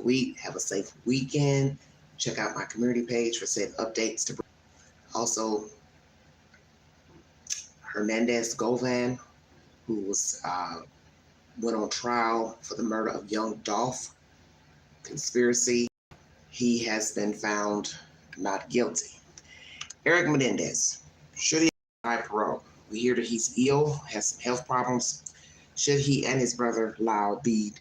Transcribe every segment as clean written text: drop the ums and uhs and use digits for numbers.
week. Have a safe weekend. Check out my community page for said updates. Also, Hernandez Govan, who was went on trial for the murder of young Dolph conspiracy. He has been found not guilty. Erik Menendez, should he deny parole? We hear that he's ill, has some health problems. Should he and his brother Lyle be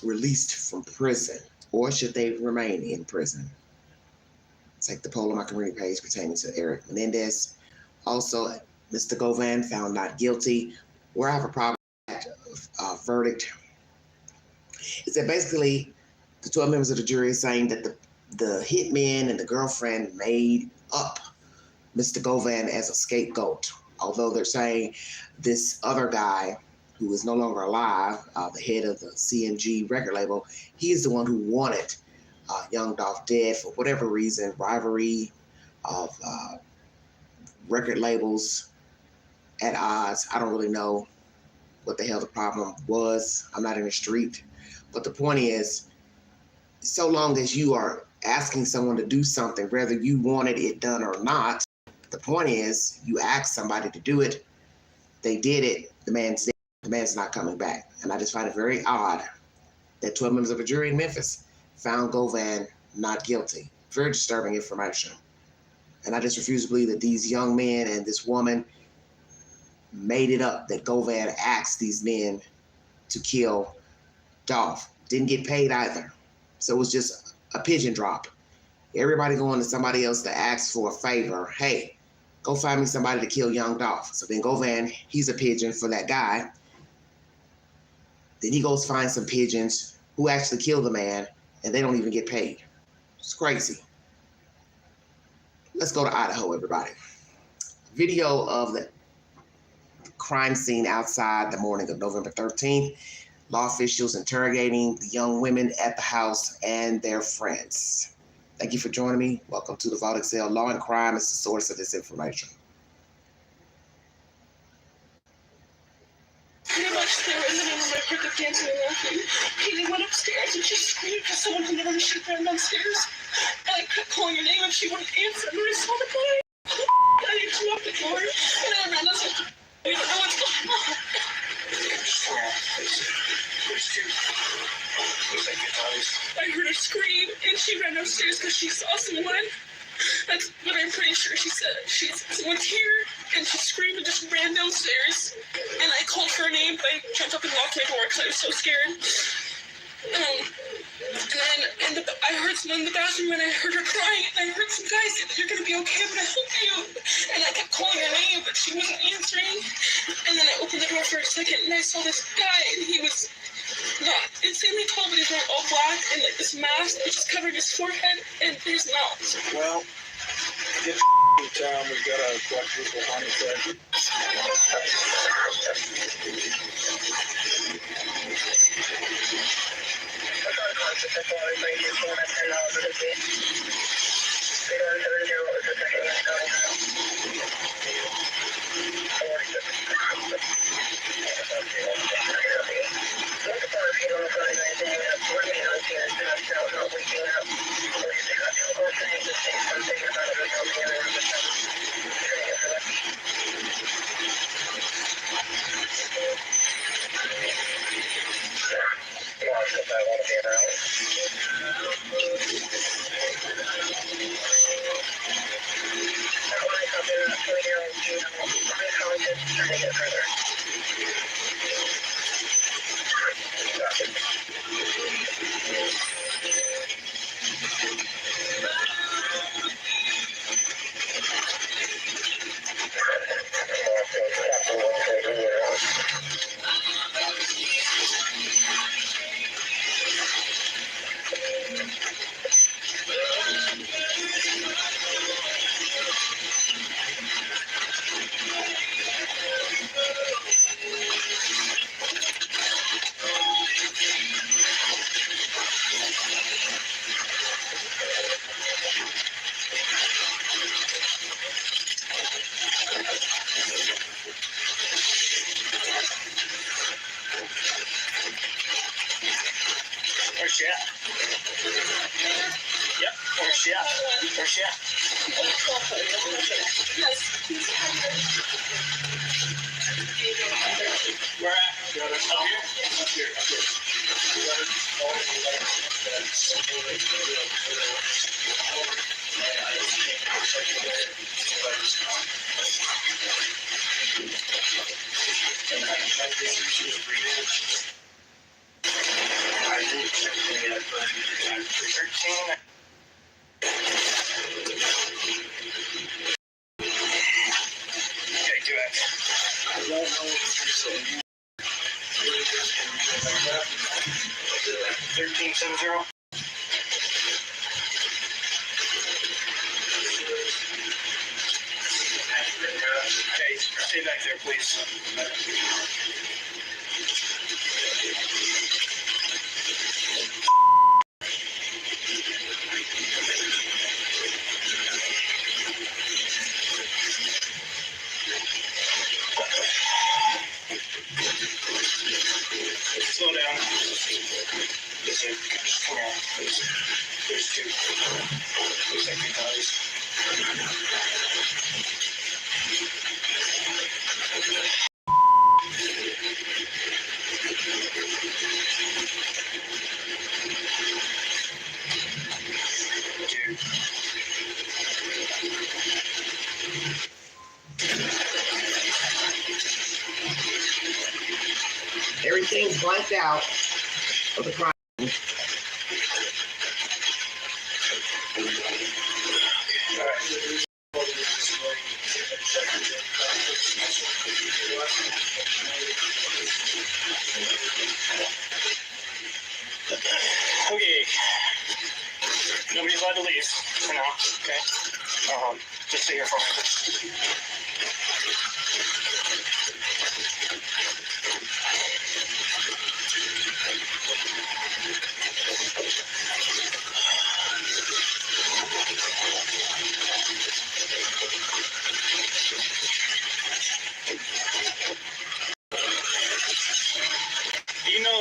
released from prison, or should they remain in prison? Take the poll on my community page pertaining to Erik Menendez. Also, Mr. Govan found not guilty. Where I have a problem with that verdict is that basically the 12 members of the jury are saying that the hitman and the girlfriend made up Mr. Govan as a scapegoat, although they're saying this other guy who is no longer alive, the head of the CMG record label, he is the one who wanted young Dolph dead for whatever reason, rivalry of record labels at odds. I don't really know what the hell the problem was. I'm not in the street. But the point is, so long as you are asking someone to do something, whether you wanted it done or not, the point is you asked somebody to do it, they did it, the man's not coming back. And I just find it very odd that 12 members of a jury in Memphis found Govan not guilty. Very disturbing information. And I just refuse to believe that these young men and this woman made it up, that Govan asked these men to kill Dolph. Didn't get paid either. So it was just a pigeon drop. Everybody going to somebody else to ask for a favor. Hey, go find me somebody to kill young Dolph. So then Govan, he's a pigeon for that guy. Then he goes find some pigeons who actually kill the man, and they don't even get paid. It's crazy. Let's go to Idaho, everybody. Video of the crime scene outside the morning of November 13th. Law officials interrogating the young women at the house and their friends. Thank you for joining me. Welcome to the Vault Excel. Law and crime is the source of this information. Pretty much they were in the room where I heard them dancing and laughing. Katie went upstairs and she screamed because someone had never been shut down downstairs. And I kept calling her name and she wouldn't answer. And I saw the guy. I had to lock the door. And I ran outside. We don't know what's going on. I heard her scream and she ran upstairs because she saw someone. That's what I'm pretty sure she said. Someone's here, and she screamed and just ran downstairs. And I called her name, but I jumped up and locked my door because I was so scared. And then I heard someone in the bathroom, and I heard her crying, and I heard some guy say that you're going to be okay, but I help you. And I kept calling her name, but she wasn't answering. And then I opened the door for a second, and I saw this guy, and he was not insanely tall, but he's wearing all black and like this mask that just covered his forehead and his mouth. Well, get in town. We've got a quadruple homicide. Where's she at? Yep. Where's she at? Where's she at? Where at? Up here? Up here. Up here. Okay, do it. I don't know what 1370. Okay, stay back there, please. Slow down. Listen, come here. There's two. Looks like two bodies. Dude. Everything's blanked out of the crime. Okay. Nobody's allowed to leave for now, okay? Just stay here for me. You know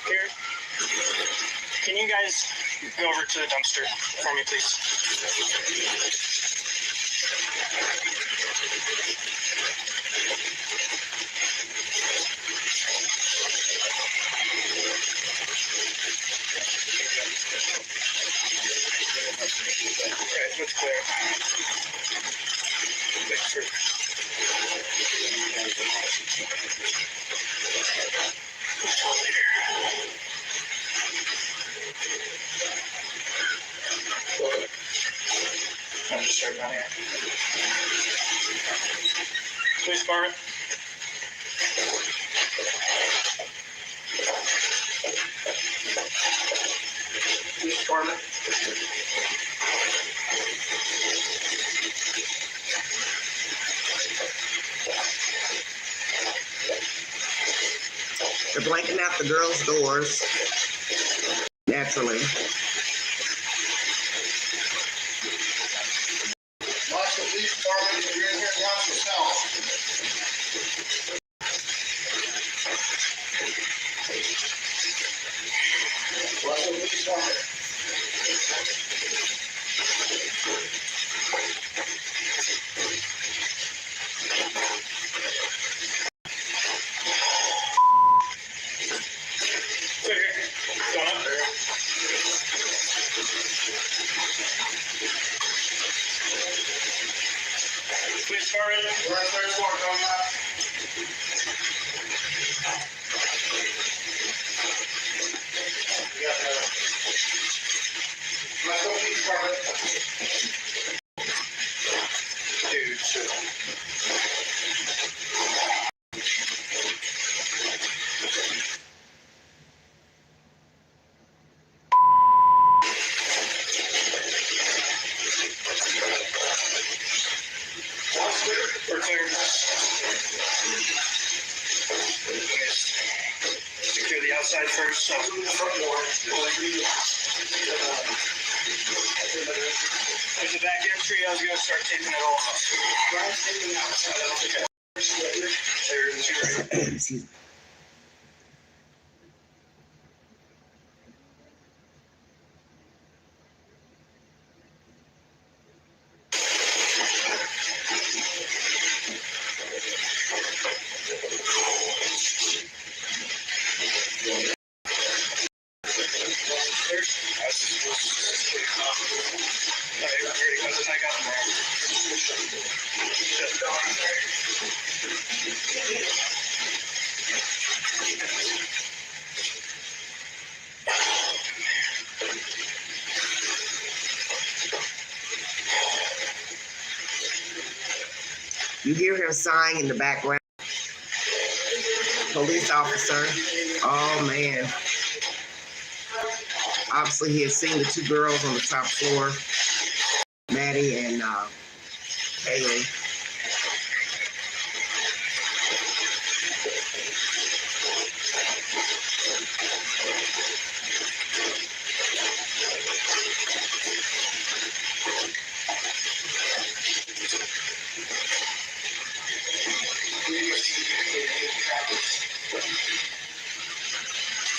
here, can you guys go over to the dumpster for me, please? Okay, that's clear. Make sure. I'm just starting down here. Police department. Police department. They're blanking out the girls' doors. Naturally. Watch the police department. If you're in here, watch yourself. Watch the police department. Clear here. Going up there. Police department. We're on third floor, coming up. Yeah, watch the police department. Dude, shit. We're clear. Secure the outside first. So. There's a back entry. I was going to start taking it all off. Okay. clearer than she right. Excuse me. You hear him sighing in the background. Police officer. Oh, man. Obviously, he had seen the two girls on the top floor, Maddie and Haley.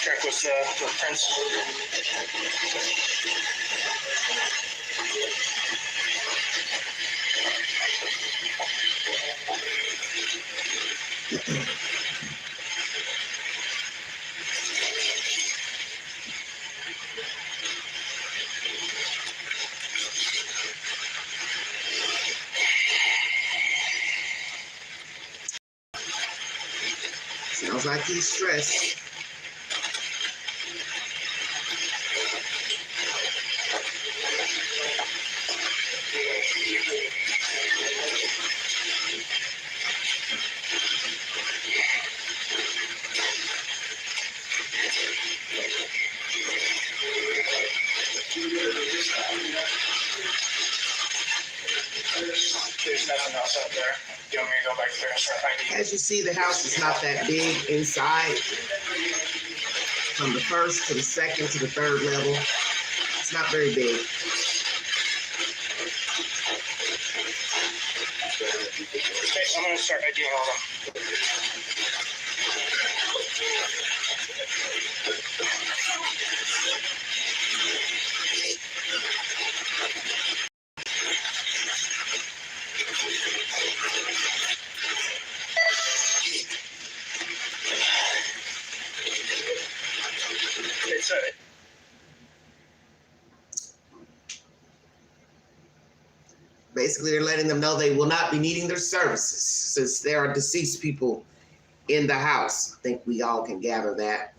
Track with Prince. Sounds like he's stressed. There's nothing else out there. Do you want me to go back there and start ID? As you see, the house is not that big inside. From the first to the second to the third level, it's not very big. Okay, I'm going to start IDing all of them. It's Basically, they're letting them know they will not be needing their services since there are deceased people in the house. I think we all can gather that.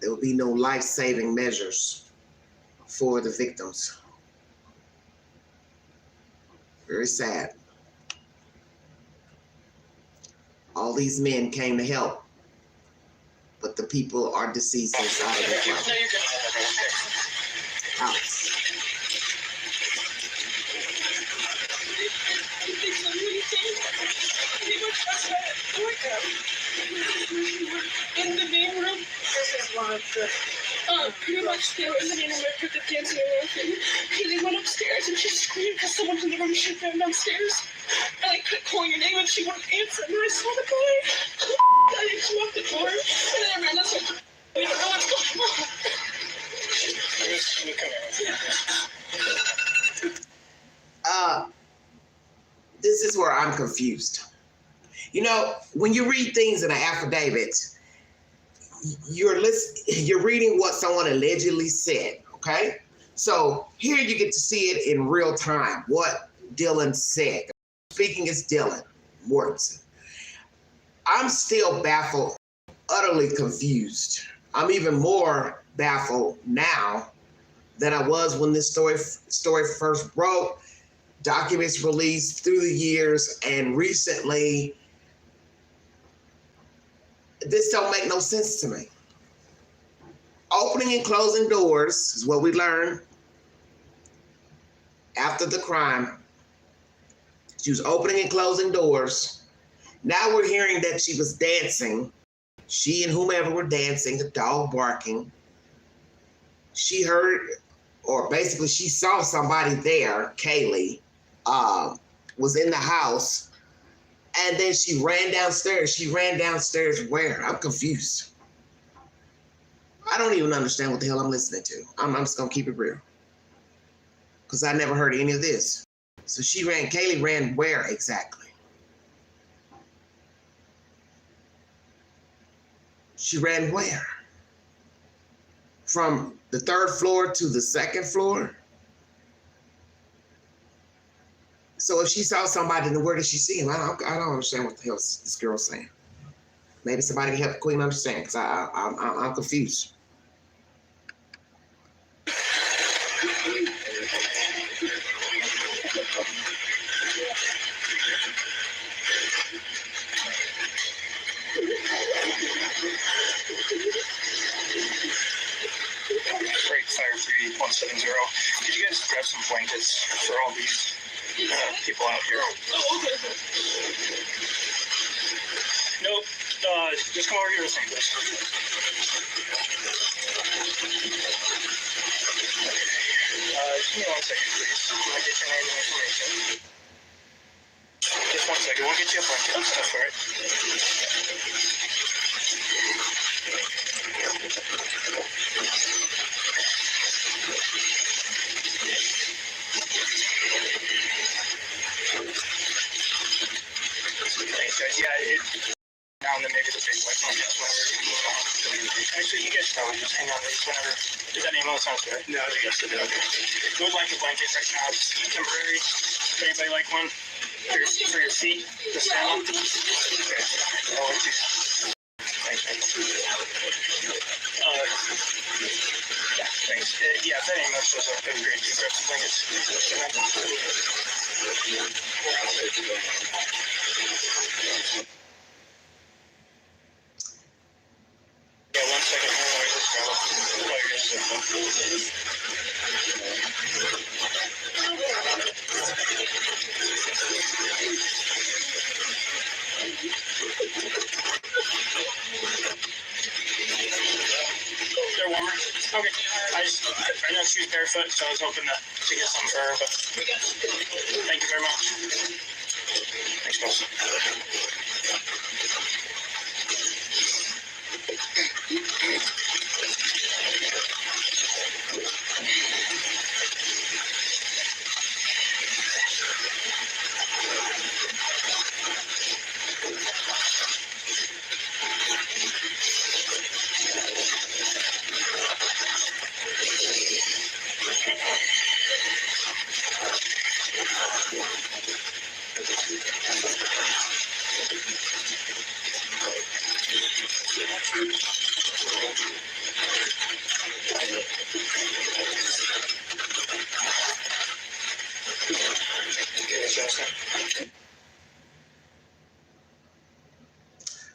There will be no life-saving measures for the victims. Very sad. All these men came to help, but the people are deceased inside of the house. In the main room, this is one of the. Pretty much they were in the main room. I put the kids in the room. And they went upstairs and she screamed because someone's in the room. She found downstairs. And I kept calling her name and she wouldn't answer. And I saw the guy. I she locked the door. And then I ran outside. We don't know what's going on. This is where I'm confused. You know, when you read things in an affidavit, you're reading what someone allegedly said, okay? So here you get to see it in real time, what Dylan said. Speaking is Dylan Mortensen. I'm still baffled, utterly confused. I'm even more baffled now than I was when this story first broke. Documents released through the years and recently. This don't make no sense to me. Opening and closing doors is what we learned after the crime. She was opening and closing doors. Now we're hearing that she was dancing. She and whomever were dancing, the dog barking. She heard, or basically she saw somebody there, Kaylee, was in the house, and then she ran downstairs. She ran downstairs where? I'm confused. I don't even understand what the hell I'm listening to. I'm just gonna keep it real, because I never heard any of this. So Kaylee ran where exactly? She ran where? From the 3rd floor to the 2nd floor? So if she saw somebody, then where did she see him? I don't understand what the hell this girl's saying. Maybe somebody can help the queen understand, because I'm confused. Freight Fire 3170. Could you guys grab some blankets for all these people out here? Oh, okay. Nope. Just come over here with me, please. Give me 1 second, please. Can I get your name and information? Just 1 second. We'll get you a blanket and stuff, all right? Thanks, guys. Yeah, now and then maybe the big white one. Actually, you guys probably just hang on to these whenever. Does that name sounds good? No, I guess it does. Okay. No blanket right now. It's temporary. Does anybody like one for your feet? The stand up? Okay. Oh, it's you. Thanks, thanks. Yeah, thanks. Yeah, if that ain't much, those are great. You grab some blankets. Yeah, 1 second. Where's this girl? Oh, you're just They're warmer. Okay. I know she's barefoot, so I was hoping to get some for her, but thank you very much. Thanks, boss.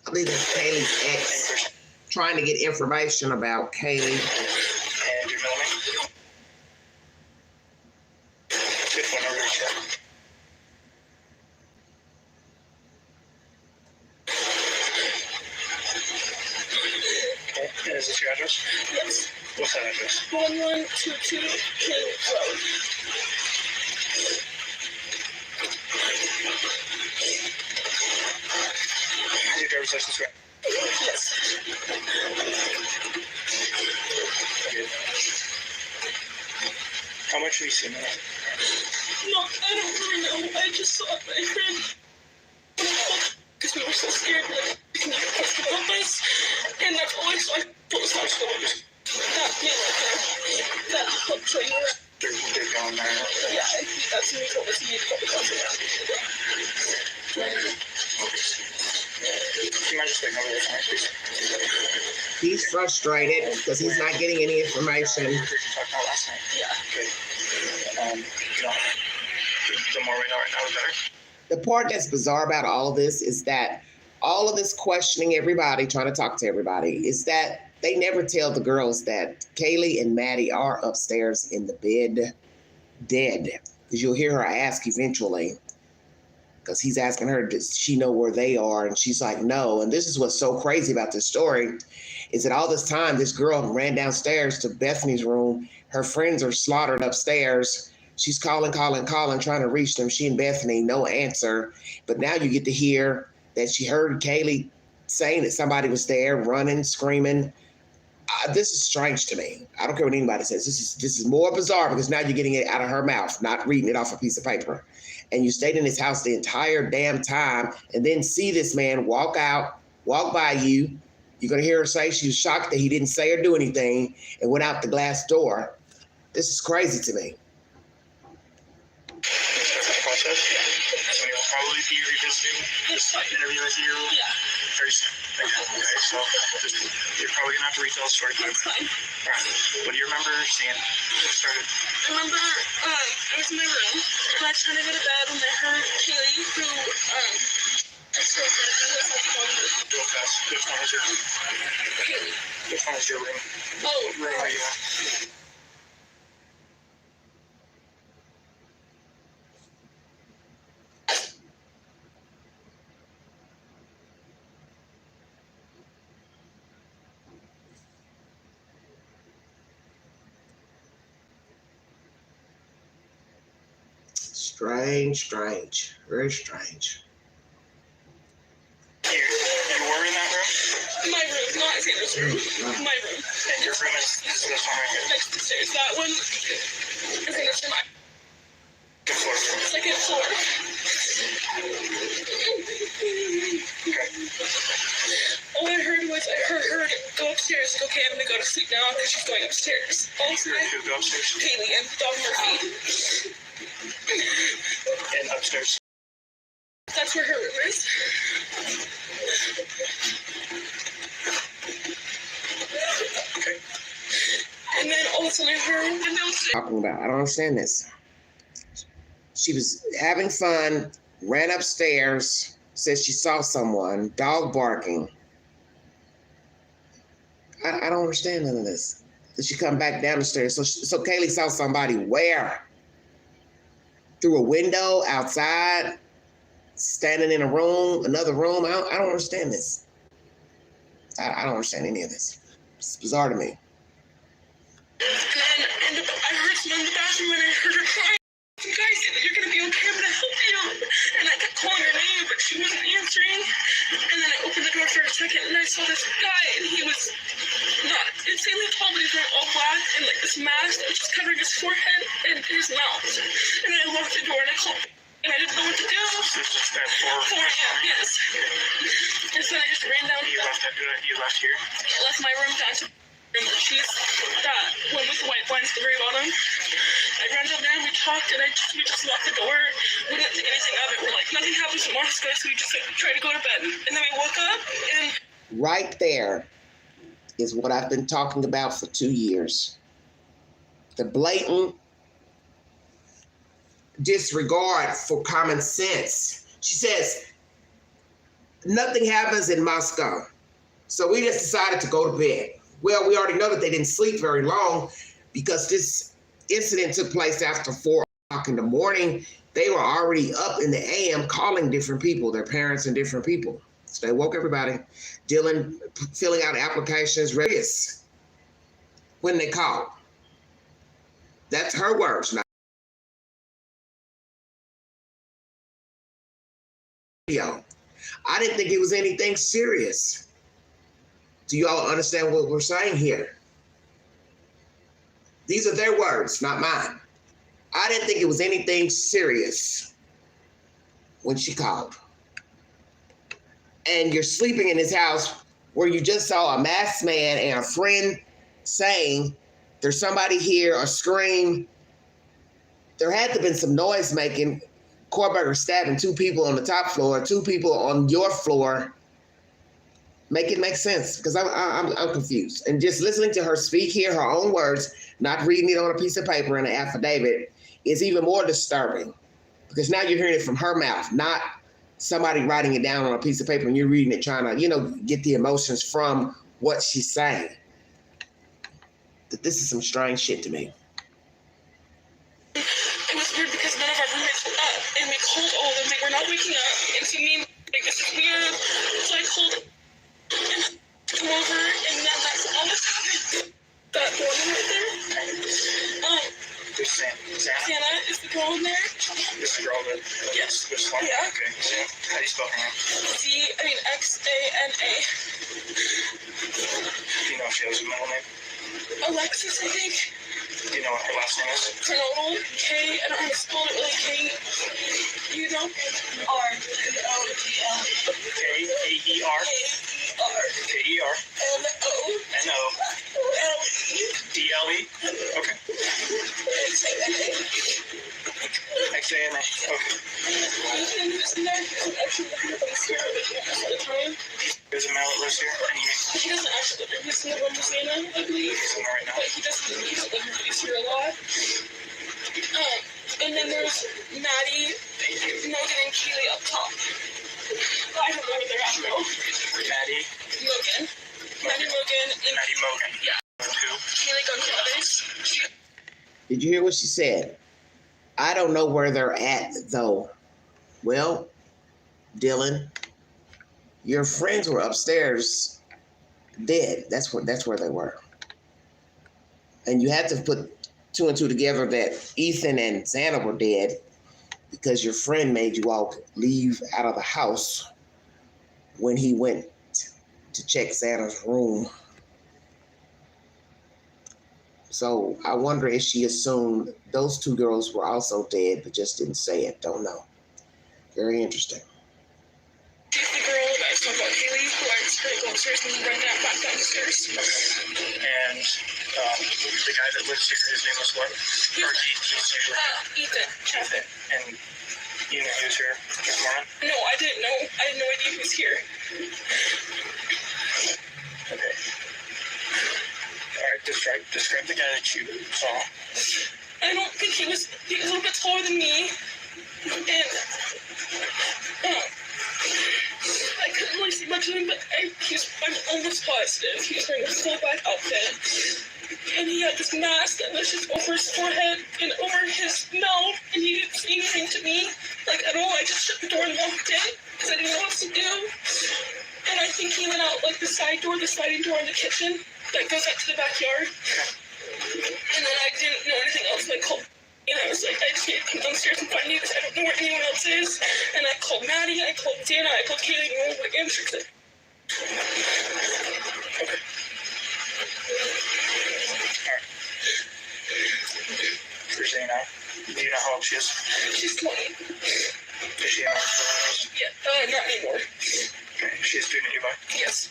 I believe that's Kaylee's ex trying to get information about Kaylee. And your middle name? Good phone number to check. Okay, and is this your address? Yes. What's that address? 1122 King Road. Is your driver's license right? Yes. Okay. How much have you seen that? No, I don't really know. I just saw my friend. Because we were so scared that we can never catch the us. And that's all I saw. I told us how to go. That hook trainer. They're going there. Yeah, I think that's what he told us. He need to go because of that. Do you mind just waiting over there for me, please? He's frustrated because he's not getting any information. I heard you talk about last night. Yeah. Good. The more we know right now, the better. The part that's bizarre about all of this is that all of this questioning everybody, trying to talk to everybody, is that they never tell the girls that Kaylee and Maddie are upstairs in the bed, dead. Because you'll hear her ask eventually, because he's asking her, does she know where they are? And she's like, no. And this is what's so crazy about this story, is that all this time, this girl ran downstairs to Bethany's room. Her friends are slaughtered upstairs. She's calling, trying to reach them. She and Bethany, no answer. But now you get to hear that she heard Kaylee saying that somebody was there, running, screaming. This is strange to me. I don't care what anybody says. This is more bizarre because now you're getting it out of her mouth, not reading it off a piece of paper. And you stayed in his house the entire damn time and then see this man walk by you. You're going to hear her say she was shocked that he didn't say or do anything and went out the glass door. This is crazy to me. Process. So we will probably be revisiting this interview with you very soon. Okay, so you're probably gonna have to retell the story. That's fine. All right. What do you remember seeing? What started? I remember I was in my room and I was trying to go to bed when I heard Kaylee, who Real fast. Which one is your room? Kaylee. Which one is your room? Oh, Room are you in? Strange. Very strange. You were in that room? my room, not Xander's room. My room. And your room is this one right here? Next to the stairs. That one is Xander's room. Second floor. All I heard was I heard her go upstairs. Like, okay, I'm gonna go to sleep now because she's going upstairs. Also, Who go upstairs? Kaylee and Dog Murphy. And upstairs. That's where her room is. Okay. And then all of a sudden I heard and downstairs. Talking about, I don't understand this. She was having fun, ran upstairs, said she saw someone, dog barking. I don't understand none of this. Did she come back down the stairs? So Kaylee saw somebody where? Through a window, outside, standing in a room, another room? I don't understand this. I don't understand any of this. It's bizarre to me. And then I heard someone in the bathroom and I heard her crying. You guys said that you're gonna be okay, I'm gonna help you. And I kept calling her name, but she wasn't answering. And then I opened the door for a second and I saw this guy, and he was not insanely tall, but he was wearing all black and like this mask that was just covering his forehead and his mouth. And I locked the door and I called, and I didn't know what to do. This is that 4 Yeah, yes. And so I just ran down. You left here? I left my room down to room where she's that one with the white blinds at the very bottom. I ran down there and we talked and we just locked the door. We didn't think anything of it. We're like, nothing happens in Moscow, so we just like tried to go to bed. And then we woke up and Right there is what I've been talking about for 2 years. The blatant disregard for common sense. She says, nothing happens in Moscow. So we just decided to go to bed. Well, we already know that they didn't sleep very long because this incident took place after 4 o'clock in the morning. They were already up in the AM calling different people, their parents and different people. So they woke everybody, filling out applications, readies when they called. That's her words, not video. I didn't think it was anything serious. Do you all understand what we're saying here? These are their words, not mine. I didn't think it was anything serious when she called. And you're sleeping in his house where you just saw a masked man and a friend saying, there's somebody here, or scream. There had to have been some noise making. Korberger stabbing 2 people on the top floor, 2 people on your floor. Make it make sense, because I'm confused. And just listening to her speak here, her own words, not reading it on a piece of paper in an affidavit, is even more disturbing. Because now you're hearing it from her mouth, not somebody writing it down on a piece of paper and you're reading it trying to, get the emotions from what she's saying. This is some strange shit to me. it was weird because none of our roommates were up and we called all of them. They were not waking up. And to me, like, this is weird. So I called and come over and then that's all this happened. That woman right there. There's Santa. Santa spell her name? Xana. Do you know if she has a middle name? Alexis, I think. Do you know what her last name is? Kernodle, K, I don't know how to spell it really, K, you know? R-N-O-D-L. K-A-E-R? K-E-R. K-E-R. N-O. N-O. D-L-E? Okay. X-A-N-A. X-A-N-A. Okay. Ethan was in there. He doesn't actually live here, but he's here most of the time. There's a male that lives here. And He doesn't actually live here. He's in the Louisiana, I believe. he's in there right now. But he doesn't live here, but he's here a lot. And then there's Maddie, Logan, and Keely up top. I don't know where they're at though. Maddie. Logan. Maddie Logan and Maddie Mogan. Yeah. Who? Keely Gonzalez. Did you hear what she said? I don't know where they're at, though. Well, Dylan, your friends were upstairs dead. That's where they were. And you had to put two and two together that Ethan and Xana were dead because your friend made you all leave out of the house when he went to check Xana's room. So I wonder if she assumed those two girls were also dead, but just didn't say it. Don't know. Very interesting. She's the girl that I was talking about, Kaylee, who I was going to go upstairs and run that back downstairs. And the guy that lives here, his name was what? Or he's usually Ethan. Ethan. And you knew he was here this morning? No, I didn't know. I had no idea he was here. Okay. All right, describe the guy that you saw. I don't think he was a little bit taller than me. And I couldn't really see much of him, but I'm almost positive he was wearing a full black outfit. And he had this mask that was just over his forehead and over his mouth, and he didn't say anything to me, like at all. I just shut the door and walked in because I didn't know what to do. And I think he went out like the side door, the sliding door in the kitchen that goes out to the backyard. And then I didn't know anything else. I called, and I was like, I just need to come downstairs and find you because I don't know where anyone else is. And I called Maddie, I called Dana, I called Kaylee, and no one would answer. Okay. For Zana, do you know how old she is? She's 20. Does she have any? Yeah, not anymore. Okay, she's a student at Govan? Yes.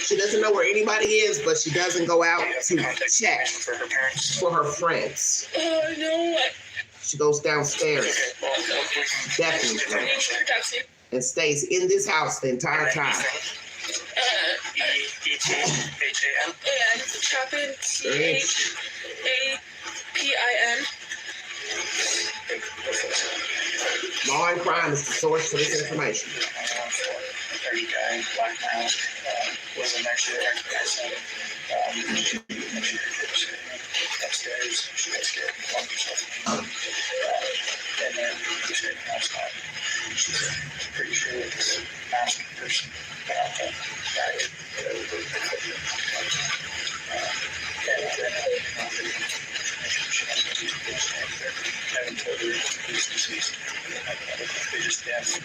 She doesn't know where anybody is, but she doesn't go out to check For her parents? for her friends. No. She goes downstairs. Okay, well, Definitely. Taxi. And stays in this house the entire time. E-T-H-A-N? And Chapin, C-H-A-P-I-N. Law and crime is the source for this information. 30 guy, black mask, was in there. She recognized him. Upstairs, she got scared and bumped herself. And then he said, no, it's not. She's pretty sure it's a masked person. But I'll tell you, back. I haven't told her he's deceased. They just danced.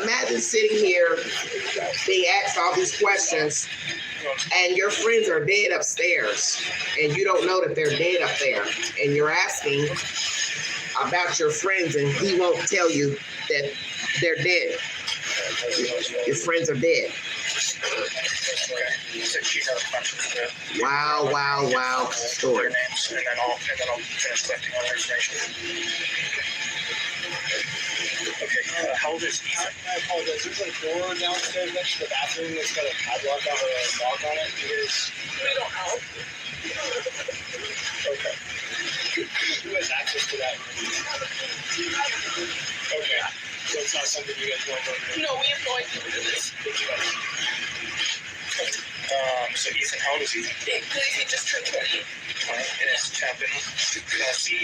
Imagine sitting here being asked all these questions and your friends are dead upstairs and you don't know that they're dead up there and you're asking about your friends and he won't tell you that they're dead. Your friends are dead. Wow, wow, wow story. Names, and then I'll finish collecting all the information. Okay, how old is Ethan? I apologize. There's a door downstairs next to the bathroom that's got a padlock on or a lock on it. We don't know. Okay. Who has access to that room? Okay. So it's not something you guys want to do? No, we have no idea what it is. So Ethan, how old is Ethan? I believe he just turned 20. 20. And it's Chapin, C-H-A-P-I-N?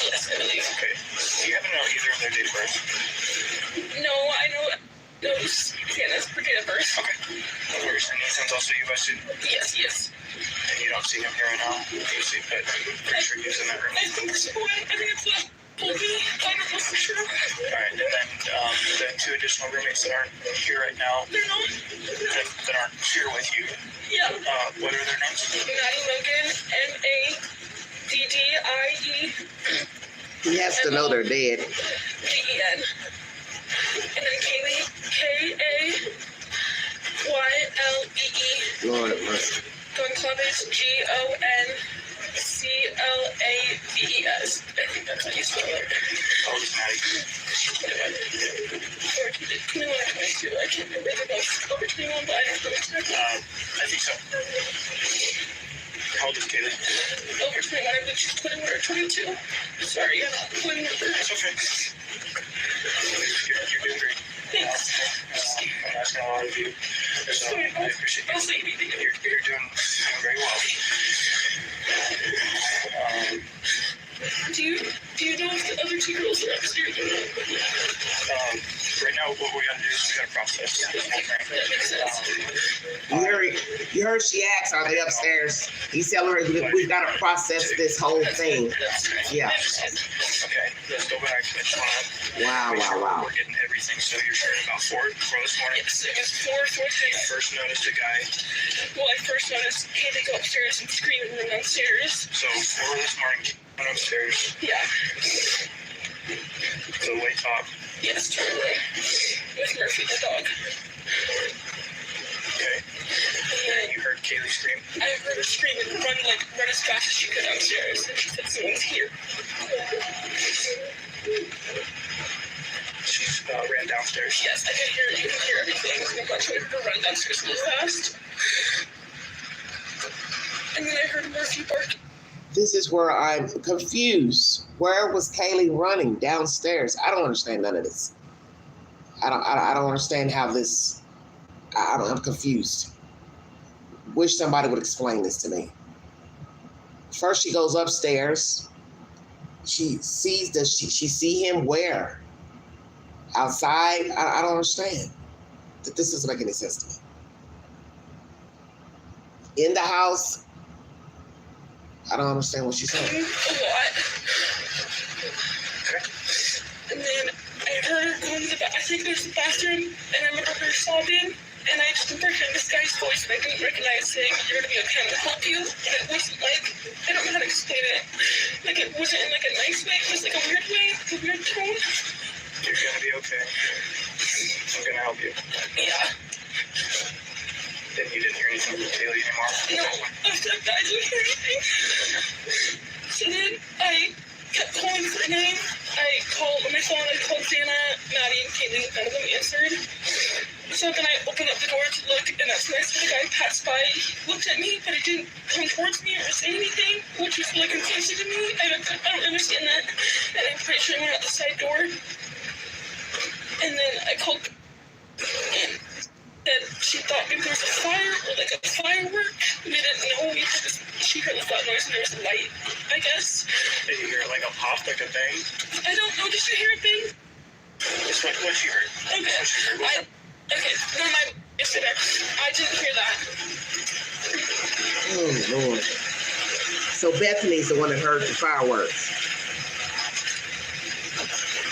Yes, I believe. Okay. Do you happen to know either of their date of birth? No, I know Sienna's date of birth. Okay. No worries. And Ethan's also a U.S. student? Yes, yes. And he You don't see him here right now? You see, but I'm pretty sure he was in that room. I think so. I think it's like Colby. I don't know for sure. Alright, and then the two additional roommates that aren't here right now, They're not. that aren't here with you, Yeah. what are their names? Maddie Logan, MADDIE. He has to know they're dead. DEN. And then Kaylee, KAYLEE. Lord have mercy. Goncalves, GONCLAVES. I think that's how you spell it. Oh, it's Maddie. 21 or 22. I can't remember. They're both over 21, but I don't know exactly. I think so. How old is Kaylee? Over 21. I believe she's 21 or 22. Sorry, I'm not quite remember. That's okay. You're doing great. Thanks. I'm asking a lot of you, so I appreciate you. I'll say anything. You're doing very well. Do you know if the other two girls are upstairs or not? Right now, what we gotta do is we gotta process this whole thing. That makes sense. You heard she asked, are they upstairs? He's telling her we've got to process this whole thing. Yeah. Okay, let's go back. I just wanna Wow, make sure wow. we're getting everything. So you're sharing about four this morning. Yes, it was 4 I first noticed a guy. Well, I first noticed Haley go upstairs and scream and run downstairs. So 4 this morning, went upstairs. Yeah. The way top. Yes, totally. With Murphy, the dog. Okay. And You heard Kaylee scream. I heard her scream and run as fast as she could downstairs. And she said someone's here. She ran downstairs. Yes, I could hear, you could hear everything. And I heard her run downstairs really fast. And then I heard Murphy bark. This is where I'm confused. Where was Kaylee running? Downstairs? I don't understand none of this. I don't understand how this. I'm confused. Wish somebody would explain this to me. First, she goes upstairs. She sees. Does she see him where? Outside? I don't understand. This doesn't make any sense to me. In the house. I don't understand what she's saying. A lot. And then I heard her go into the I think there's the bathroom, and I remember her sobbing, and I just remember hearing this guy's voice, and I didn't recognize saying, "You're gonna be okay, I'm gonna help you." And it wasn't like, I don't know how to explain it. Like, it wasn't in like a nice way, it was like a weird way, a weird tone. You're gonna be okay. I'm gonna help you. Yeah. Then you didn't hear anything from Kaylee anymore? No, after that, I didn't hear anything. So then I kept calling for her name. I called on my phone, I called Santa, Maddie, and Kaylee, none of them answered. So then I opened up the door to look, and that's when I saw the guy pass by. He looked at me, but he didn't come towards me or say anything, which was really confusing to me. I don't understand that. And I'm pretty sure he went out the side door. And then I called and said she thought maybe there was a fire or like a firework. We didn't know. She heard the loud noise and there was a light, I guess. Did you hear like a pop, like a bang? I don't know. Did you hear a bang? That's what she heard. Okay. That's what she heard. Okay, never mind. Yesterday. I didn't hear that. Oh, Lord. So Bethany's the one that heard the fireworks.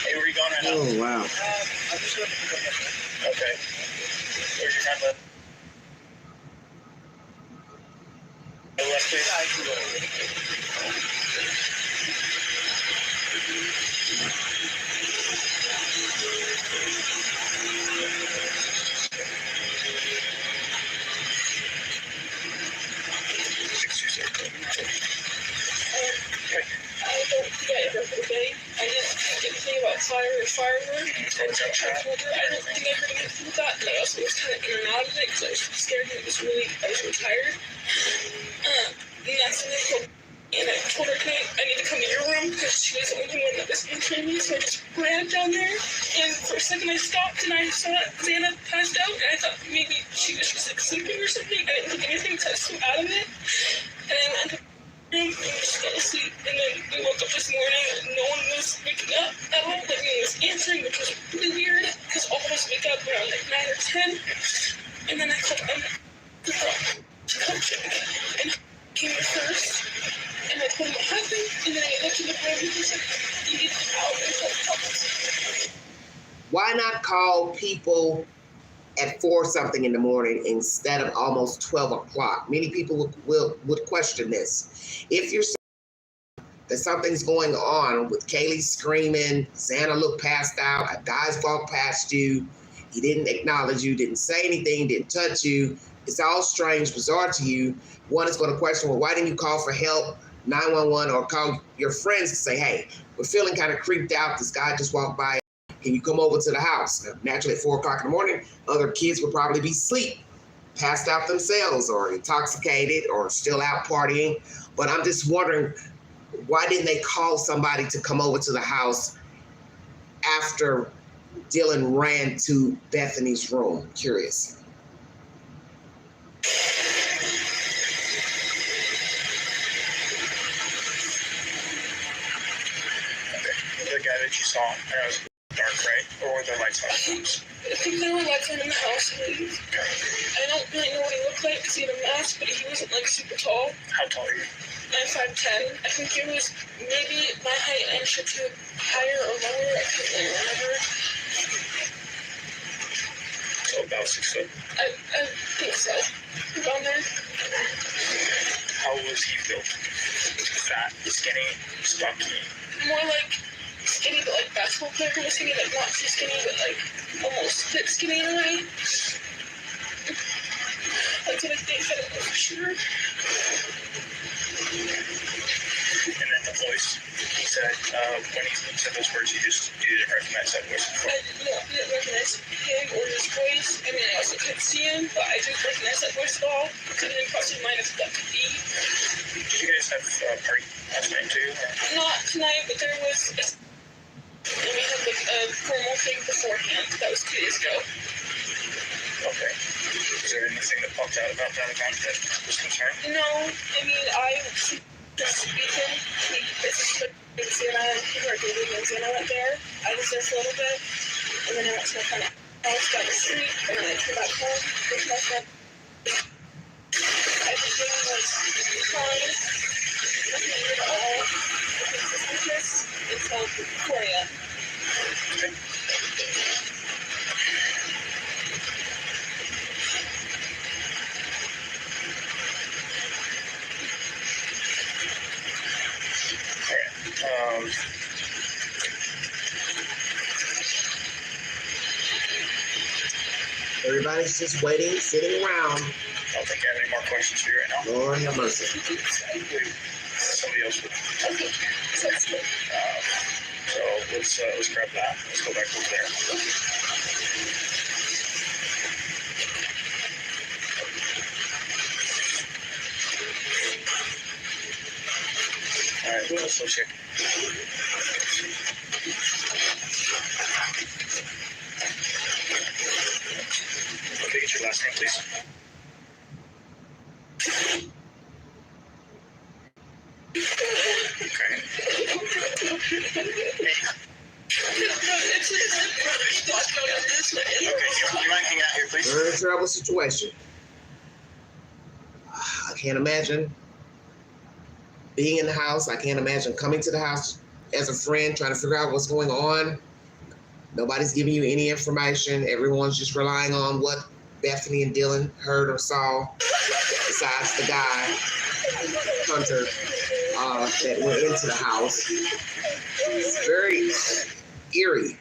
Hey, where are you going right now? Oh, wow. I'm just going to pick up my phone. Okay. Where's your grandpa? Left, please. Yeah, I can go. I don't think I ever heard a bang. I didn't think anything about fire or firework. I don't think I heard anything with that. And I also was kind of in and out of it because I was scared and I was really tired. And that's when I called and I told her, I need to come to your room because she was the only one that was answering me. So I just ran down there. And for a second I stopped and I saw Xana passed out. And I thought maybe she was just like sleeping or something. I didn't think anything because I was so out of it. And I went into and just fell asleep, and then we woke up this morning and no one was waking up at all. Like, no one was answering, which was really weird because all of us wake up around like 9 or 10. And then I called to come check, and he came And then I looked in the room and he said, you need to come out and call the cops. Why not call people at 4 something in the morning instead of almost 12 o'clock? Many people would question this. If you're saying that something's going on with Kaylee screaming, Xana looked passed out, a guy's walked past you, he didn't acknowledge you, didn't say anything, didn't touch you, it's all strange, bizarre to you, one is going to question, well, why didn't you call for help, 911, or call your friends and say, hey, we're feeling kind of creeped out, this guy just walked by, can you come over to the house? Naturally, at 4 o'clock in the morning, other kids would probably be asleep, passed out themselves, or intoxicated, or still out partying. But I'm just wondering, why didn't they call somebody to come over to the house after Dylan ran to Bethany's room? Curious. The guy that you saw, it was dark, right? Or were there lights on? I think there were lights on in the house. I don't really know what he looked like because he had a mask, but he wasn't like super tall. How tall are you? I'm 5'10". I think it was maybe my height and should be higher or lower. I can't really remember. So about 6 foot. I think so. Around there. How was he built? Fat, skinny, stocky? More like skinny, but like basketball player kind of skinny, like not too skinny, but like almost fit skinny in a way. That's what I think. I don't know for sure. And then the voice, he said, when he said those words, you didn't recognize that voice before. I didn't recognize him or his voice. I mean, I also couldn't see him, but I didn't recognize that voice at all. Couldn't even cross my mind if that could be. Did you guys have a party last night too? Or? Not tonight, but there was and we had like a formal thing beforehand. That was 2 days ago. Okay. Is there anything that popped out about that event that was concerning? No, I mean, I just beat him. He basically in Xana, he were dating and Xana went there. I was there for a little bit, and then I went to my friend house down the street, and then I came back home with my friend. Everything was fine. Nothing weird at all. Nothing suspicious until 4 a.m. Okay. Alright. Everybody's just waiting, sitting around. I don't think I have any more questions for you right now. Lord have mercy. Somebody else would. So let's grab that. Let's go back over there. All right, let's go check. Okay, get your last name, please. You might hang out here, please. We're in a terrible situation. I can't imagine being in the house. I can't imagine coming to the house as a friend, trying to figure out what's going on. Nobody's giving you any information. Everyone's just relying on what Bethany and Dylan heard or saw, besides the guy, Hunter, that went into the house. It's very eerie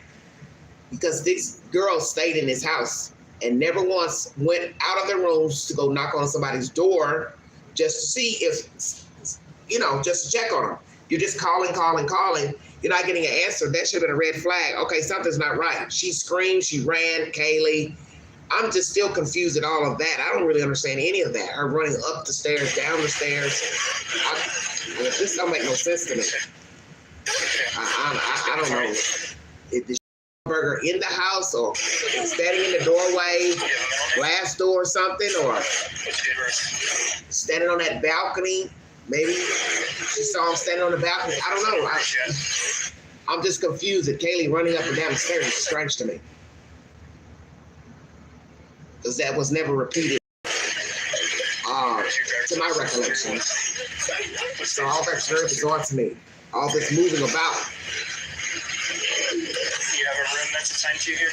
because these girls stayed in this house and never once went out of their rooms to go knock on somebody's door just to see if, just to check on them. You're just calling. You're not getting an answer. That should have been a red flag. Okay, something's not right. She screamed, she ran, Kaylee. I'm just still confused at all of that. I don't really understand any of that. Her running up the stairs, down the stairs. This don't make no sense to me. I don't know. Is the burger in the house or standing in the doorway, glass door or something, or standing on that balcony? Maybe she saw him standing on the balcony. I don't know. I'm just confused at Kaylee running up and down the stairs. It's strange to me. Because that was never repeated to my recollection. So all that's very bizarre to me. all this moving about. You have a room that's assigned to you here?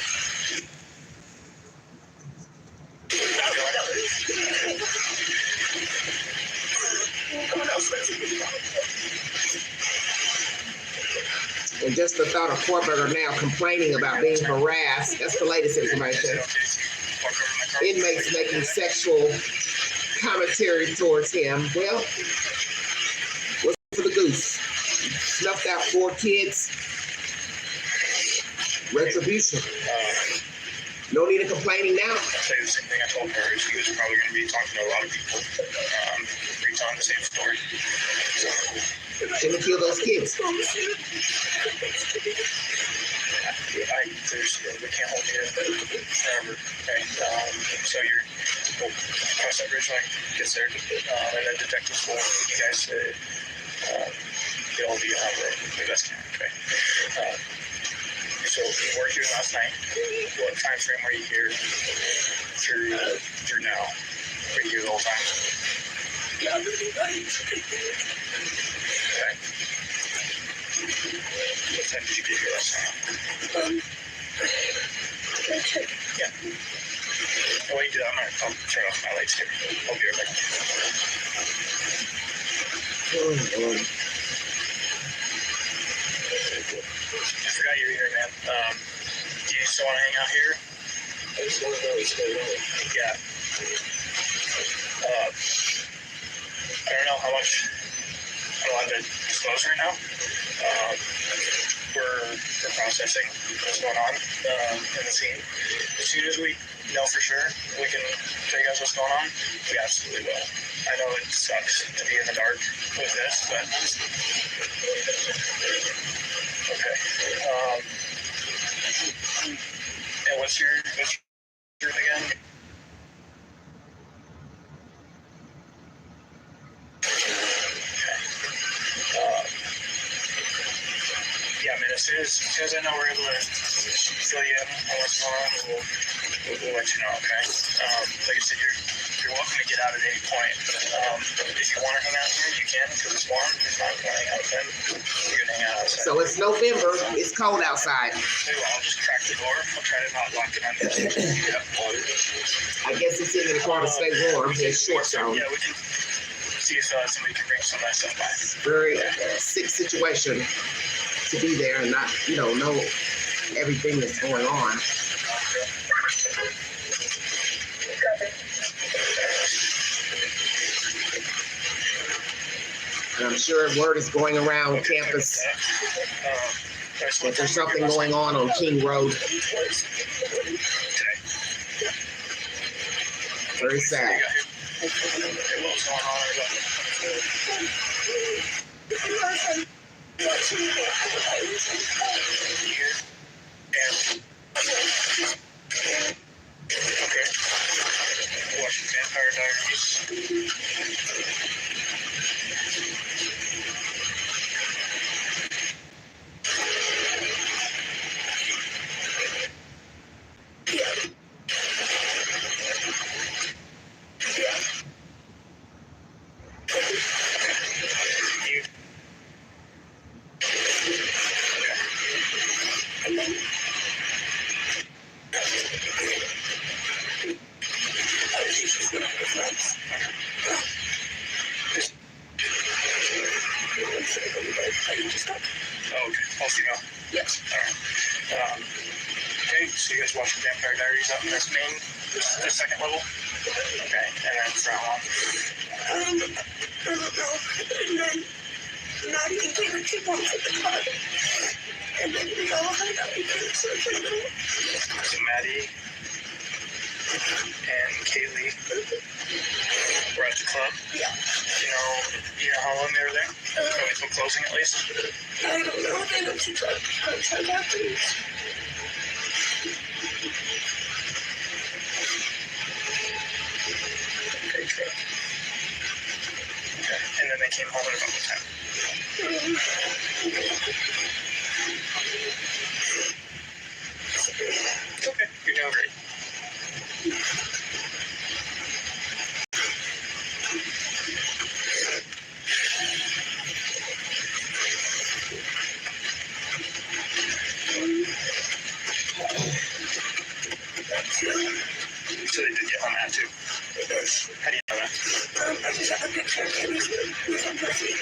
And just the thought of Korberger now complaining about being harassed, that's the latest information. Inmates making sexual commentary towards him. Well, what's for the goose? Snuffed out 4 kids. Retribution. No need of complaining now. I'll say the same thing I told her. She was probably going to be talking to a lot of people, retelling the same story. So, Shouldn't kill those kids. we can't hold you forever. Okay. So we'll cross that bridge when it gets there, and then detectives will you guys get all the best can. Okay. So you were here last night. What time frame were you here through now? Were you here the whole time? Yeah, really night. Okay. What time did you get here last night? Okay. Yeah. While you do that, I'll turn off my lights here. I'll be right back. Oh, Lord. I forgot you were here, man. Do you still want to hang out here? I just want to know what's going on. Yeah. I don't know how much I want to disclose right now. We're processing what's going on in the scene. As soon as we know for sure, we can tell you guys what's going on. We absolutely will. I know it sucks to be in the dark with this, but okay. And what's your again? Yeah, man, as soon as I know we're able to fill you in on what's going on, we'll let you know, okay? Like I said, you're welcome to get out at any point. If you want to hang out here, you can, because it's warm. If not, you want to hang out with them, you're going to hang out outside. So it's November. It's cold outside. Maybe I'll just crack the door. I'll try to not lock it on you. Yeah. I guess it's in the car to stay warm. It's short zone. Yeah, we can see if somebody can bring some of that stuff by. Very sick situation to be there and not, know everything that's going on. And I'm sure word is going around campus that there's something going on King Road. Very sad. Okay. Watching Vampire Diaries. I'll see you. Yes. Alright. Okay, so you guys watch Vampire Diaries up in this main, the second level? Okay, and then for how long? I don't know. And then Maddie gave her 2 months at the time. And then we all hung out because so Maddie and Kaylee were at the club. Yeah. You know how long they were there? Probably till closing at least. I don't know. They went to drug afterwards. Okay, true. Okay, and then they came home at about what time? Okay, you're doing great. found Murphy.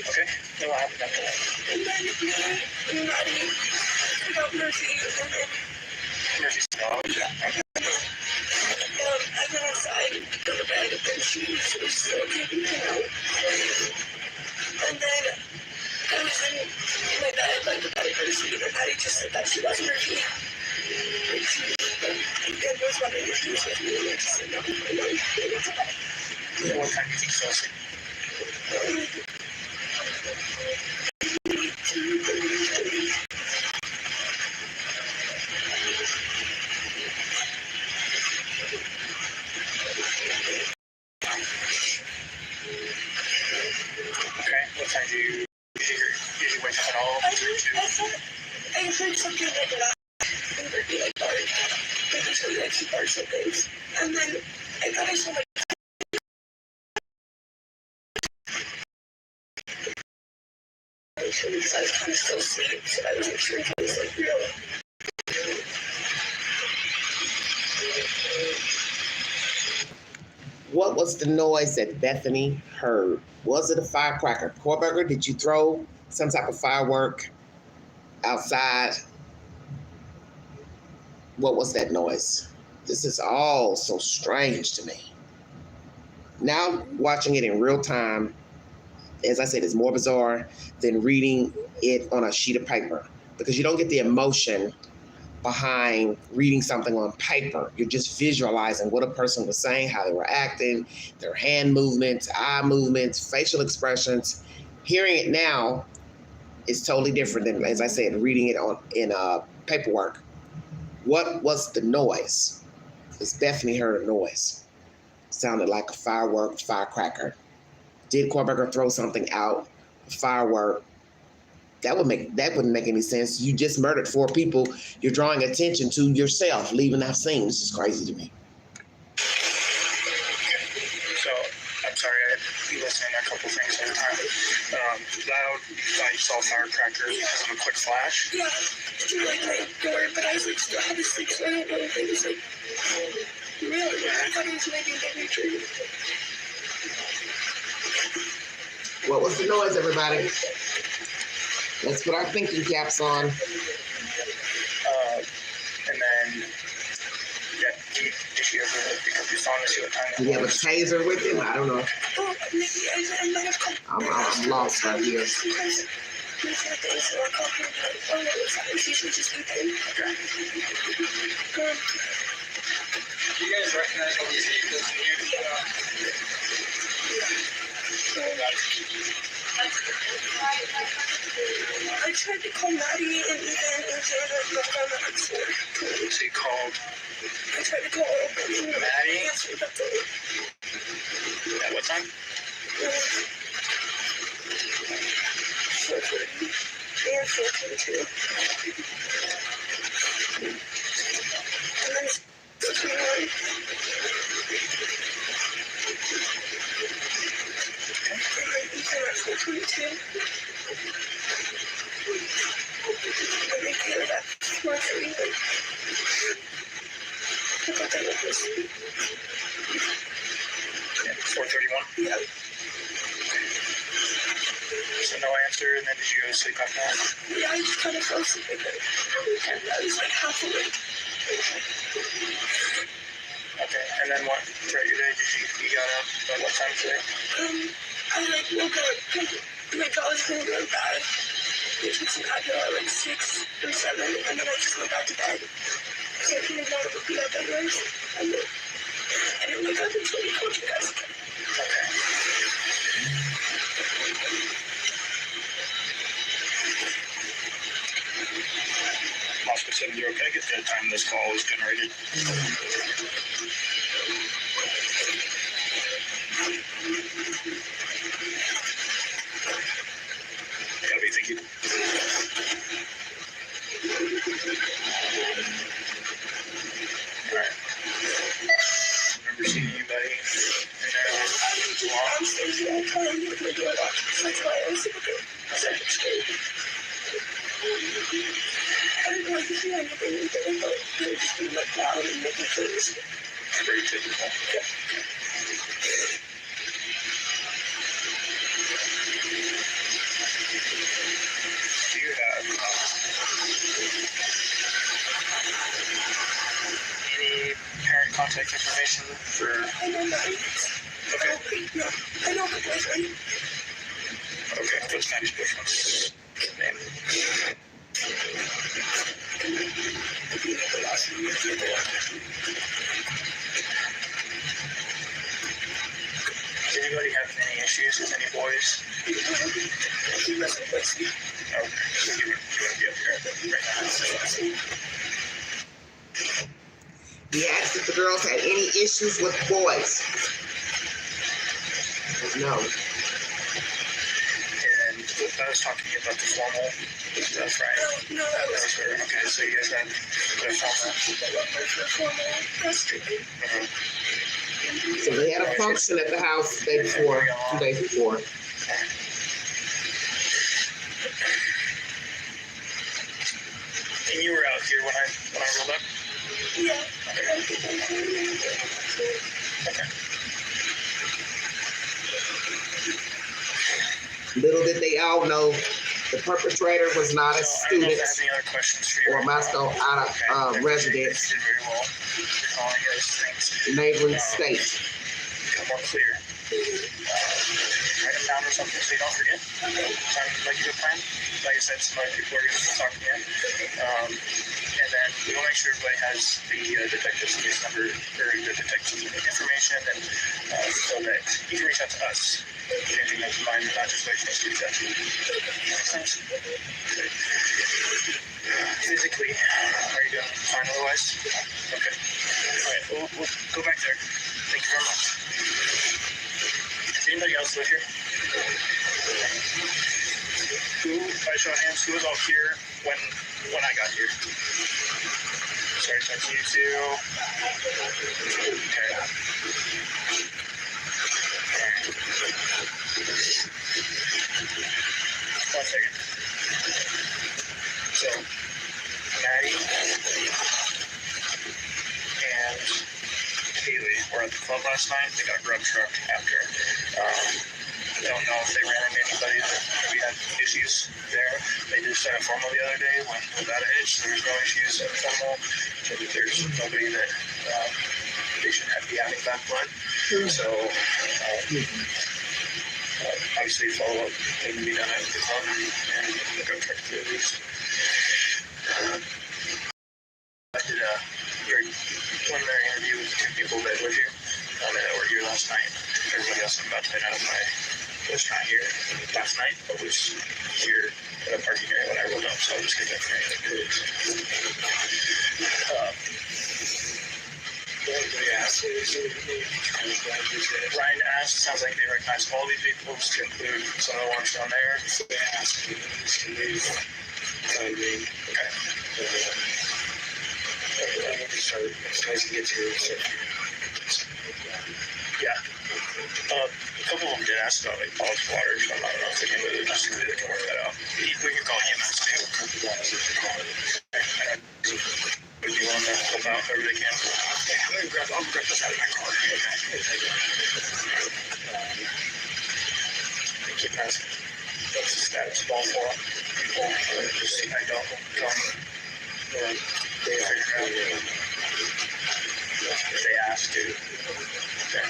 Okay, then what happened after that? And then me and Maddie got Murphy, and then Murphy's dog. Yeah. I went outside to go to bed, and she was still taking me out. And then I was in my bed, like about to go to sleep, and Maddie just said that she was Murphy. And she was wondering if he was with me, and I just said no, and then we went to bed. What time do you think she was? Okay, what time do you usually wake up at all? I heard something like that. It would be like bark. Like usually like she barks at things. And then I thought I saw like because I was kind of still asleep, so I wasn't sure if it was like real. What was the noise that Bethany heard? Was it a firecracker? Korberger, did you throw some type of firework outside? What was that noise? This is all so strange to me. Now watching it in real time, as I said, is more bizarre than reading it on a sheet of paper, because you don't get the emotion behind reading something on paper. You're just visualizing what a person was saying, how they were acting, their hand movements, eye movements, facial expressions. Hearing it now is totally different than, as I said, reading it in paperwork. What was the noise? Because Bethany heard a noise. Sounded like a firecracker. Did Korberger throw something out, a firework? That wouldn't make any sense. You just murdered 4 people. You're drawing attention to yourself, leaving that scene. This is crazy to me. So, I'm sorry, I be listening to a couple things at a time. Loud, you thought you saw a firecracker because of a quick flash? Yeah, through like my door, but I was like still had to sleep, so I don't know if it was like real. I thought it was maybe a dream. What was the noise, everybody? Let's put our thinking caps on. And then, yeah, did she ever pick up your phone to see what time Did he have a taser with him? I don't know. Oh, maybe I might have called. I'm lost right here. Sometimes there's like things that I call her, but oh, no, it's usually just sleeping. You guys recognize all these vehicles in here? I tried to call Maddie and Ethan and Xander left on the next floor. So you called I tried to call her. Maddie? Answered the phone. At what time? 4:30 and 4:22. And then 4:21. And then Ethan at 4:22. And they cleared at 4:30. I thought they were asleep. Yeah, 4:31? Yeah. So no answer, and then did you go to sleep after that? Yeah, I just kind of fell asleep again. And I was like half awake. Okay, and then what, throughout your day, you got up at what time today? I like woke up because my jaw was feeling really bad. I took some Advil at like 6 or 7, and then I just went back to bed. So I figured out it would be up anyways. And then I didn't wake up until we called you guys again. Okay. Moscow said you're okay at the time this call was generated. Gotta be thinking. Alright. Remember seeing anybody in there long? Downstairs the whole time with my door locked. That's why I was looking. I was like, scared. I didn't know if Yeah, nothing either. But they're just being like loud and making things. Very typical. Yeah. Do you have any parent contact information for? I know nothing. Okay. No, I know my boyfriend. Okay. What's Maddie's boyfriend's name? Does anybody have any issues with any boys? He was with me. Okay. So you want to be up here right now? He asked if the girls had any issues with boys. No. And I was talking to you about the formal stuff, right? No, that was Okay, so you guys had the formal yesterday. So they had a function at the house the day before, 2 days before. And you were out here when I rolled up? Yeah. Okay. Little did they all know the perpetrator was not a So I don't know if I student have any other questions for you. or Moscow resident, You did very well. You're calling those things. neighboring state. Become more clear. Write them down or something so you don't forget. Sound like a good plan? Like I said, some other people are going to talk to you. And then we'll make sure everybody has the detective's case number or the detective's information, and so that you can reach out to us. Changing that to mind, not just wait for us to reach out to you. Makes sense? Okay. Physically, are you doing fine otherwise? Okay. All right, we'll go back there. Thank you very much. Does anybody else live here? Who, by show of hands, who was all here when I got here? Sorry, talk to you too. Okay. Alright. 1 second. So, Maddie and Kaylee were at the club last night. They got grub trucked after. I don't know if they ran into anybody that maybe had issues there. They did set a formal the other day without a hitch. There was no issues at formal. So that there's nobody that they should be having bad blood. So obviously follow up can be done at the club and the drug truck activities. I did a very preliminary interview with 2 people that live here that were here last night. Everybody else I'm about to identify was not here last night, but was here at a parking area when I rolled up, so I'll just get that for you. Ryan asked, sounds like they recognize all these vehicles to include some of the ones down there. They asked me to leave. Okay. Yeah. A couple of them did ask about like polished water, so I don't know if they can really just they can work that out. We can call EMS too. Would you want to help out however they can? Yeah, I'll grab this out of my car. Keep asking. What's the status of all 4 people? Just I don't come. They figure out if they ask to. Okay.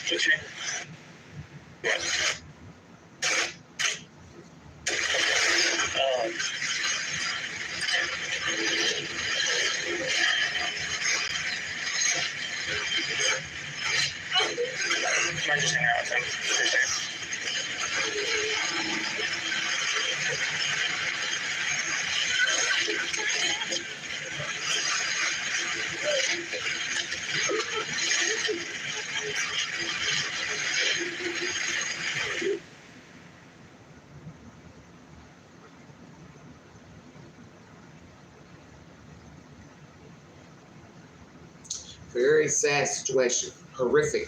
What's your name? What? Can I just hang out with him? Very sad situation. Horrific.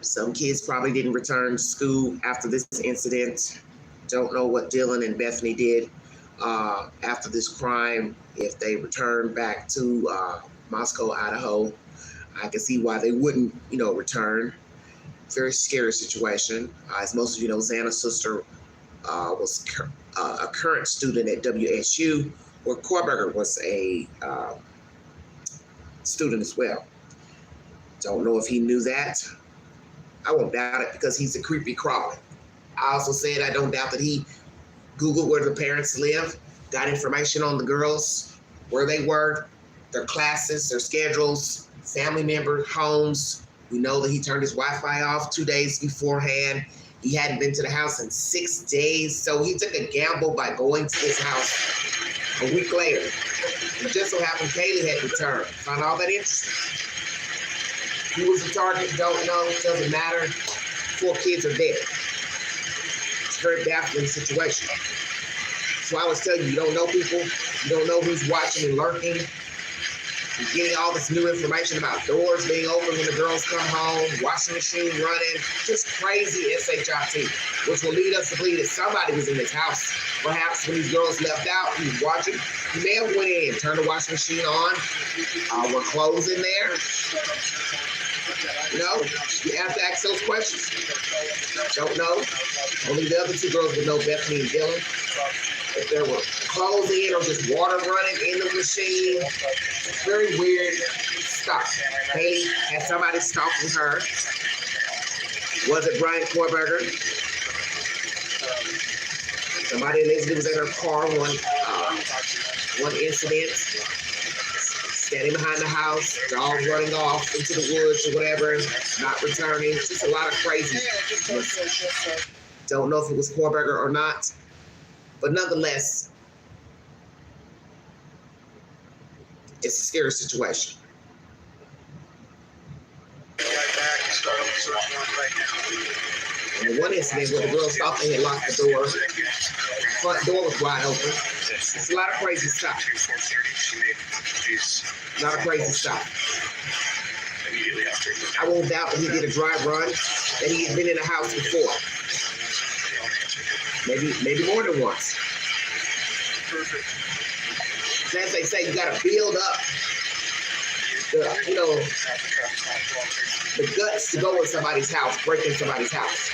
Some kids probably didn't return to school after this incident. Don't know what Dylan and Bethany did after this crime. If they returned back to Moscow, Idaho, I can see why they wouldn't, return. Very scary situation. As most of you know, Xana's sister was a current student at WSU, where Korberger was a student as well. Don't know if he knew that. I won't doubt it because he's a creepy crawler. I also said I don't doubt that he Googled where the parents live, got information on the girls, where they were, their classes, their schedules, family members, homes. We know that he turned his Wi-Fi off 2 days beforehand. He hadn't been to the house in 6 days, so he took a gamble by going to this house a week later. It just so happened Kaylee had returned. Found all that interesting. Who was the target? Don't know. Doesn't matter. 4 kids are dead. It's a very baffling situation. So I always tell you don't know people. You don't know who's watching and lurking. You're getting all this new information about doors being open when the girls come home, washing machine running, just crazy SHIT, which will lead us to believe that somebody was in this house. Perhaps when these girls left out, he was watching. He may have went in, turned the washing machine on. Were clothes in there? You have to ask those questions. Don't know. Only the other 2 girls would know, Bethany and Dylan. If there were clothes in or just water running in the machine. Very weird stuff. Haley had somebody stalking her. Was it Brian Korberger? Somebody allegedly was in her car one incident. Standing behind the house, dog running off into the woods or whatever, not returning. Just a lot of crazy. Don't know if it was Korberger or not. But nonetheless, it's a scary situation. And the one incident where the girls thought they had locked the door, front door was wide open. It's a lot of crazy stuff. A lot of crazy stuff. I won't doubt that he did a dry run, that he had been in the house before. Maybe more than once. As they say, you got to build up the guts to go in somebody's house, break in somebody's house.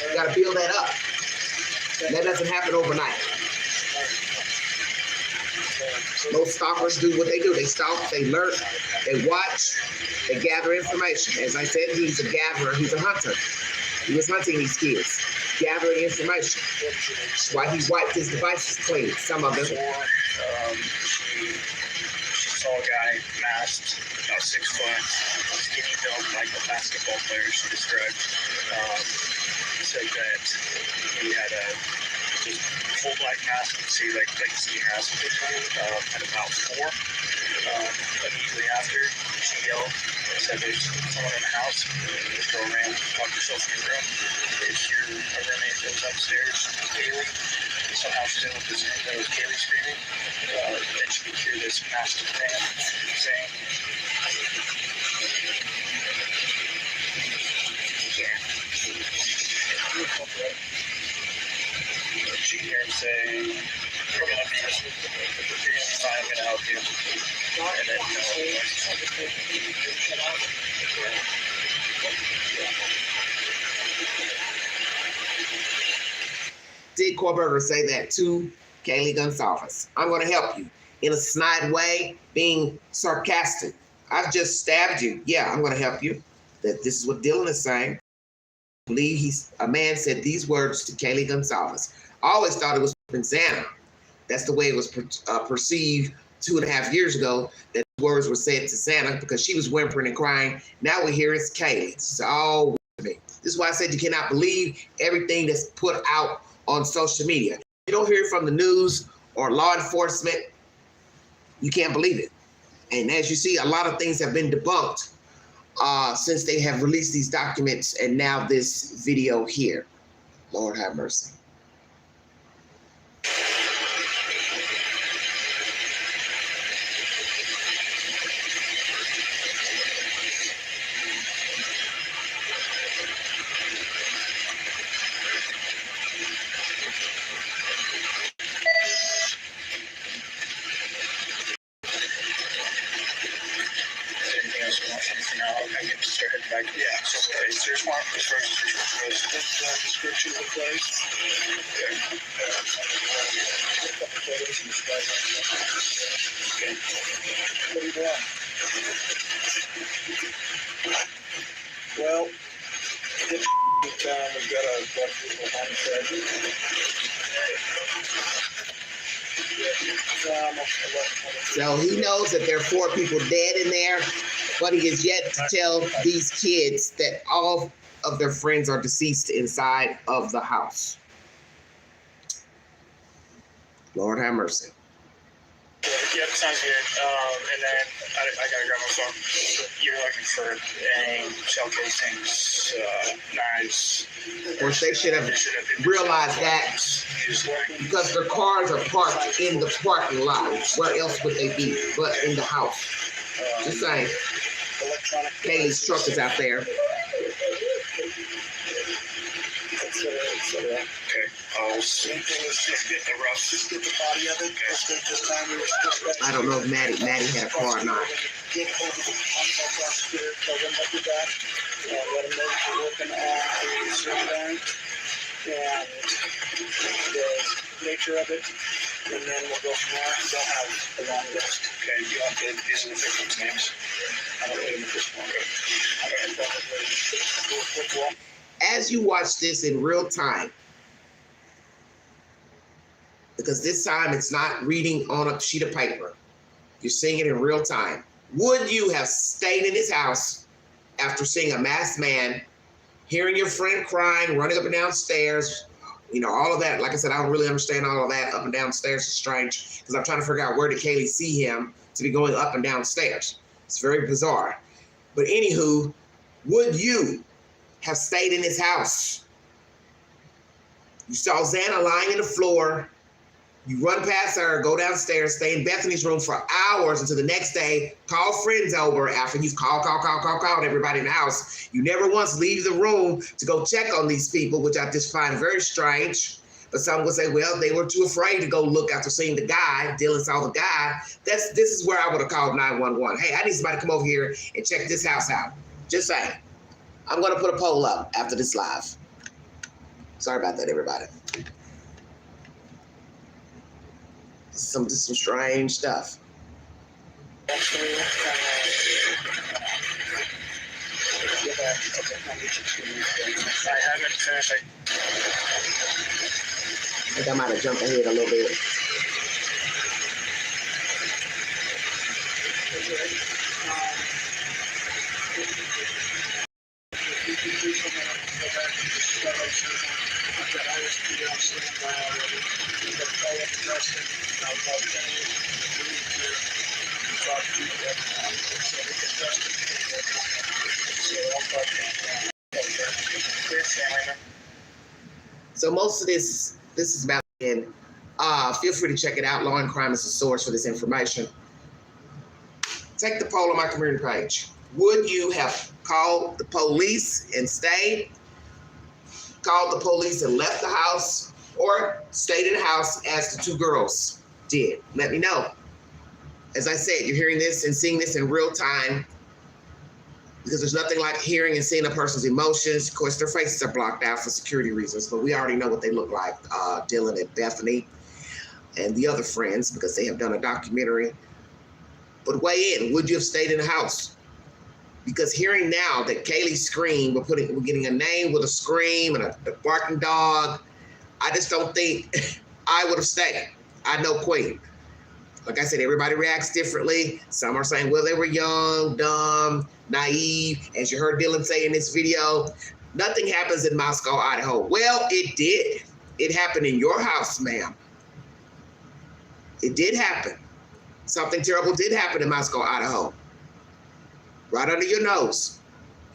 You got to build that up. That doesn't happen overnight. Most stalkers do what they do. They stalk, they lurk, they watch, they gather information. As I said, he's a gatherer, he's a hunter. He was hunting these kids, gathering information. That's why he wiped his devices clean, some of them. She saw a guy masked, about 6 foot, skinny built like a basketball player, she described. Said that he had a just full black mask, you can see like ski mask, at about 4. Immediately after, she yelled, said there's someone in the house. This girl ran, locked herself in her room. If your roommate goes upstairs, Kaylee, somehow she's in with this room that was Kaylee screaming, then she could hear this masked man saying, she can hear him say, you're gonna be fine, I'm gonna help you. And then, Did Korberger say that to Kaylee Gonzalez? I'm going to help you. In a snide way, being sarcastic. I've just stabbed you. Yeah, I'm going to help you. That this is what Dylan is saying. I believe a man said these words to Kaylee Gonzalez. I always thought it was from Xana. That's the way it was perceived 2.5 years ago, that words were said to Xana because she was whimpering and crying. Now we hear it's Kaylee. It's all me. This is why I said you cannot believe everything that's put out on social media. You don't hear it from the news or law enforcement, you can't believe it. And as you see, a lot of things have been debunked since they have released these documents and now this video here. Lord have mercy. search warrant as far as the search warrant goes? Description of the place. Okay. A couple photos and Okay. what do you want? Well, this town, we've got a reputable homicide. So he knows that there are 4 people dead in there, but he is yet to tell these kids that all of their friends are deceased inside of the house. Lord have mercy. Yep, sounds good. And then I gotta grab my phone. You're looking for any shell casings, knives. Of course, they should have realized that because their cars are parked in the parking lot. Where else would they be but in the house? Just saying. Kaylee's truck is out there. Okay. Same thing is just get the rough. Just get the body of it. This time we were supposed to. I don't know if Maddie had a car or not. Get hold of the prosecutor, tell them what you got, let them know that you're working on the survey and the nature of it, and then we'll go from there. They'll have a long list. Okay, you have to, these are the victims' names. I don't know them at this point. Okay. As you watch this in real time, because this time it's not reading on a sheet of paper, you're seeing it in real time. Would you have stayed in his house after seeing a masked man, hearing your friend crying, running up and down stairs, you know, all of that? Like I said, I don't really understand all of that. Up and down stairs is strange because I'm trying to figure out where did Kaylee see him to be going up and down stairs. It's very bizarre. But anywho, would you have stayed in his house? You saw Xana lying on the floor. You run past her, go downstairs, stay in Bethany's room for hours until the next day, call friends over after you've called everybody in the house. You never once leave the room to go check on these people, which I just find very strange. But some would say, well, they were too afraid to go look after seeing the guy. Dylan saw the guy. This is where I would have called 911. Hey, I need somebody to come over here and check this house out. Just saying. I'm going to put a poll up after this live. Sorry about that, everybody. Some strange stuff. I haven't finished. I think I might have jumped ahead a little bit. So most of this is about in. Feel free to check it out. Law and Crime is the source for this information. Take the poll on my community page. Would you have called the police and stayed? Called the police and left the house? Or stayed in the house as the 2 girls did? Let me know. As I said, you're hearing this and seeing this in real time because there's nothing like hearing and seeing a person's emotions. Of course, their faces are blocked out for security reasons, but we already know what they look like, Dylan and Bethany and the other friends, because they have done a documentary. But weigh in, would you have stayed in the house? Because hearing now that Kaylee screamed, we're getting a name with a scream and a barking dog, I just don't think I would have stayed. I know Queen. Like I said, everybody reacts differently. Some are saying, well, they were young, dumb, naive. As you heard Dylan say in this video, nothing happens in Moscow, Idaho. Well, it did. It happened in your house, ma'am. It did happen. Something terrible did happen in Moscow, Idaho. Right under your nose.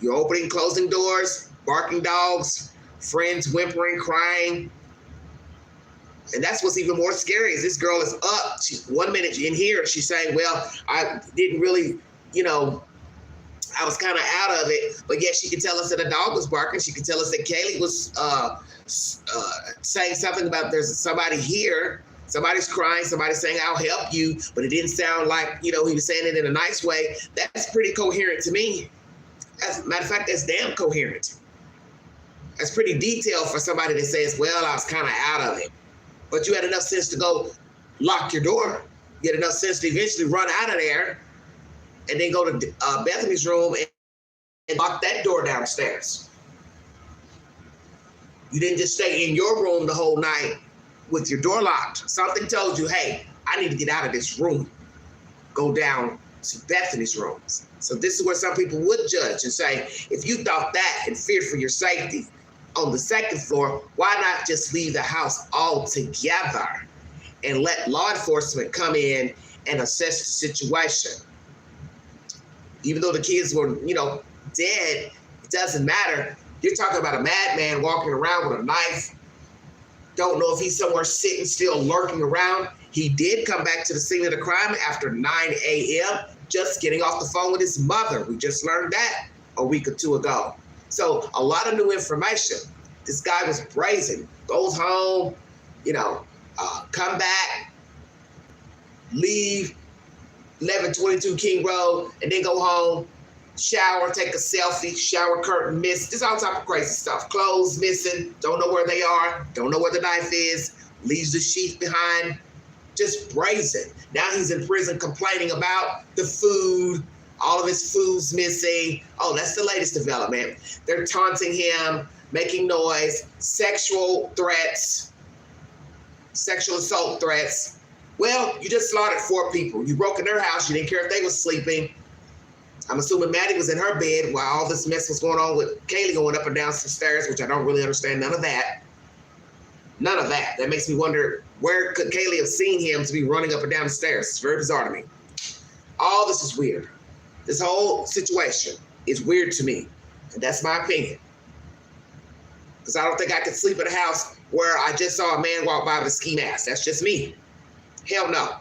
You're opening, closing doors, barking dogs, friends whimpering, crying. And that's what's even more scary is this girl is up. She's 1 minute in here. She's saying, well, I didn't really, I was kind of out of it. But yet she could tell us that a dog was barking. She could tell us that Kaylee was saying something about there's somebody here. Somebody's crying. Somebody's saying, I'll help you. But it didn't sound like, he was saying it in a nice way. That's pretty coherent to me. As a matter of fact, that's damn coherent. That's pretty detailed for somebody that says, well, I was kind of out of it. But you had enough sense to go lock your door. You had enough sense to eventually run out of there and then go to Bethany's room and lock that door downstairs. You didn't just stay in your room the whole night with your door locked. Something told you, hey, I need to get out of this room. Go down to Bethany's rooms. So this is where some people would judge and say, if you thought that and feared for your safety on the second floor, why not just leave the house altogether and let law enforcement come in and assess the situation? Even though the kids were, dead, it doesn't matter. You're talking about a madman walking around with a knife. Don't know if he's somewhere sitting still lurking around. He did come back to the scene of the crime after 9 a.m., just getting off the phone with his mother. We just learned that a week or two ago. So a lot of new information. This guy was brazen. Goes home, come back, leave 1122 King Road, and then go home, shower, take a selfie, shower curtain missed. Just all type of crazy stuff. Clothes missing, don't know where they are, don't know where the knife is, leaves the sheath behind. Just brazen. Now he's in prison complaining about the food, all of his food's missing. Oh, that's the latest development. They're taunting him, making noise, sexual threats, sexual assault threats. Well, you just slaughtered 4 people. You broke in their house. You didn't care if they were sleeping. I'm assuming Maddie was in her bed while all this mess was going on with Kaylee going up and down some stairs, which I don't really understand none of that. None of that. That makes me wonder, where could Kaylee have seen him to be running up and down the stairs? It's very bizarre to me. All this is weird. This whole situation is weird to me. And that's my opinion. Because I don't think I could sleep in a house where I just saw a man walk by with a ski mask. That's just me. Hell no.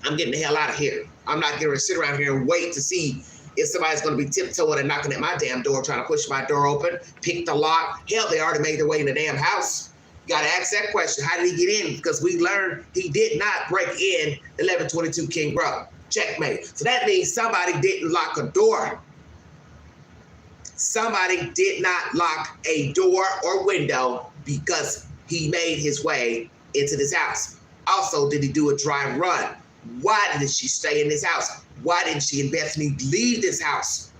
I'm getting the hell out of here. I'm not going to sit around here and wait to see if somebody's going to be tiptoeing and knocking at my damn door, trying to push my door open, pick the lock. Hell, they already made their way in the damn house. You got to ask that question. How did he get in? Because we learned he did not break in 1122 King Road. Checkmate. So that means somebody didn't lock a door. Somebody did not lock a door or window because he made his way into this house. Also, did he do a dry run? Why did she stay in this house? Why didn't she and Bethany leave this house?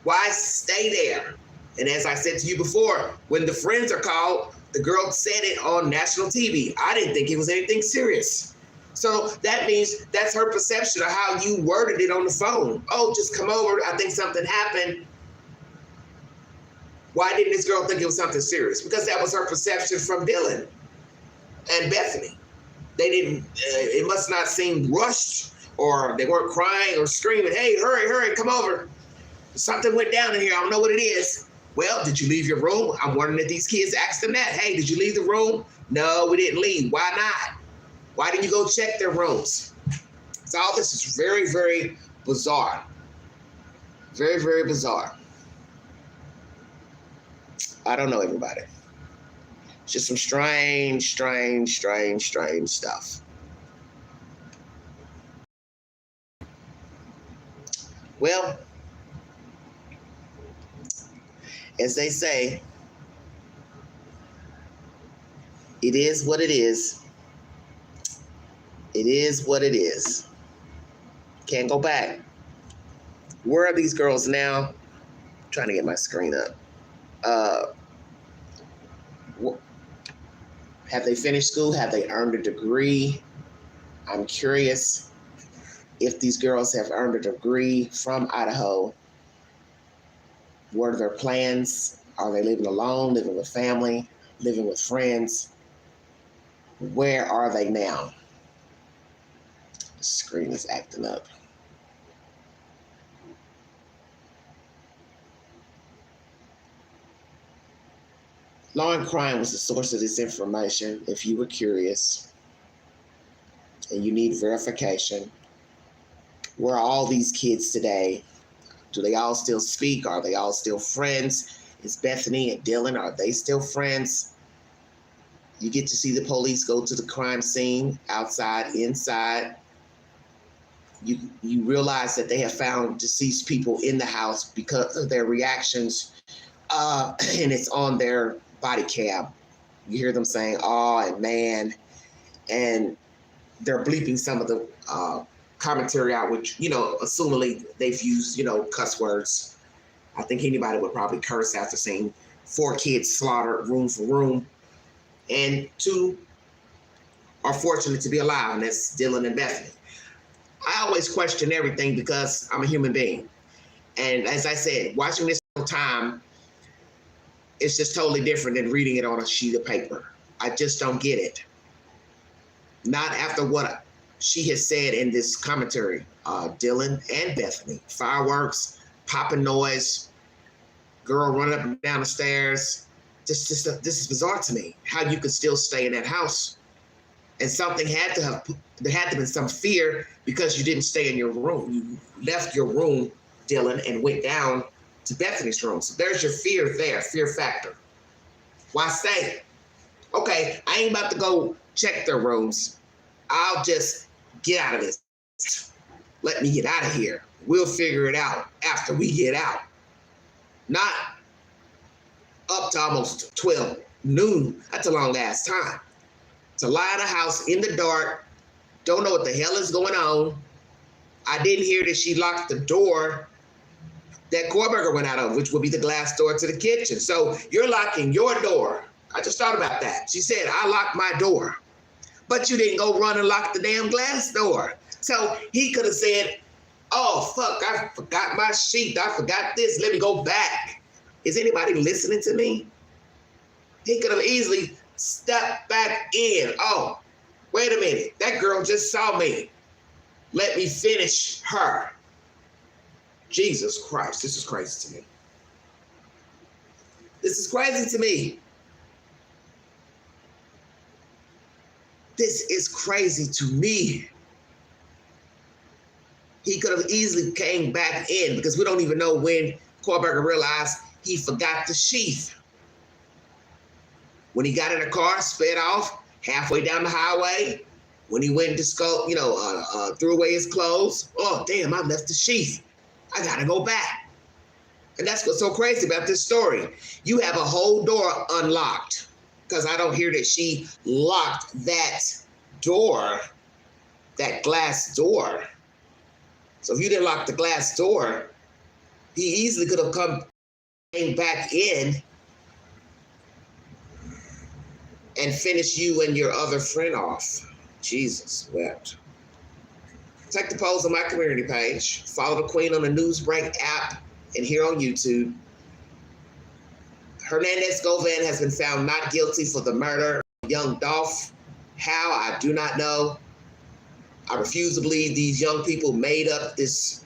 Why stay there? And as I said to you before, when the friends are called, the girl said it on national TV. I didn't think it was anything serious. So that means that's her perception of how you worded it on the phone. Oh, just come over. I think something happened. Why didn't this girl think it was something serious? Because that was her perception from Dylan and Bethany. They didn't, it must not seem rushed, or they weren't crying or screaming, hey, hurry, come over. Something went down in here. I don't know what it is. Well, did you leave your room? I'm wondering if these kids asked them that. Hey, did you leave the room? No, we didn't leave. Why not? Why didn't you go check their rooms? So all this is very, very bizarre. Very, very bizarre. I don't know, everybody. It's just some strange stuff. Well, as they say, it is what it is. It is what it is. Can't go back. Where are these girls now? I'm trying to get my screen up. Have they finished school? Have they earned a degree? I'm curious if these girls have earned a degree from Idaho. What are their plans? Are they living alone, living with family, living with friends? Where are they now? The screen is acting up. Law and Crime was the source of this information. If you were curious and you need verification, where are all these kids today? Do they all still speak? Are they all still friends? Is Bethany and Dylan, are they still friends? You get to see the police go to the crime scene, outside, inside. You realize that they have found deceased people in the house because of their reactions and it's on their body cam. You hear them saying, "Oh," and "man," and they're bleeping some of the commentary out, which, assumingly they've used, cuss words. I think anybody would probably curse after seeing 4 kids slaughtered room for room, and 2 are fortunate to be alive, and that's Dylan and Bethany. I always question everything because I'm a human being. And as I said, watching this all the time, it's just totally different than reading it on a sheet of paper. I just don't get it. Not after what she has said in this commentary. Dylan and Bethany, fireworks, popping noise, girl running up and down the stairs. This is bizarre to me. How you could still stay in that house. And something there had to have been some fear because you didn't stay in your room. You left your room, Dylan, and went down to Bethany's room. So there's your fear there, fear factor. Why stay? Okay, I ain't about to go check their rooms. I'll just get out of this. Let me get out of here. We'll figure it out after we get out. Not up to almost 12 noon. That's a long ass time. To lie in a house in the dark, don't know what the hell is going on. I didn't hear that she locked the door that Kohlberger went out of, which would be the glass door to the kitchen. So you're locking your door. I just thought about that. She said, I locked my door. But you didn't go run and lock the damn glass door. So he could have said, oh, fuck, I forgot my sheet. I forgot this. Let me go back. Is anybody listening to me? He could have easily stepped back in. Oh, wait a minute. That girl just saw me. Let me finish her. Jesus Christ, this is crazy to me. This is crazy to me. This is crazy to me. He could have easily came back in because we don't even know when Kohlberger realized he forgot the sheath. When he got in the car, sped off halfway down the highway. When he went to threw away his clothes. Oh, damn, I left the sheath. I gotta go back. And that's what's so crazy about this story. You have a whole door unlocked because I don't hear that she locked that door, that glass door. So if you didn't lock the glass door, he easily could have came back in and finished you and your other friend off. Jesus wept. Take the polls on my community page. Follow the Queen on the Newsbreak app and here on YouTube. Hernandez Govan has been found not guilty for the murder of young Dolph. How? I do not know. I refuse to believe these young people made up this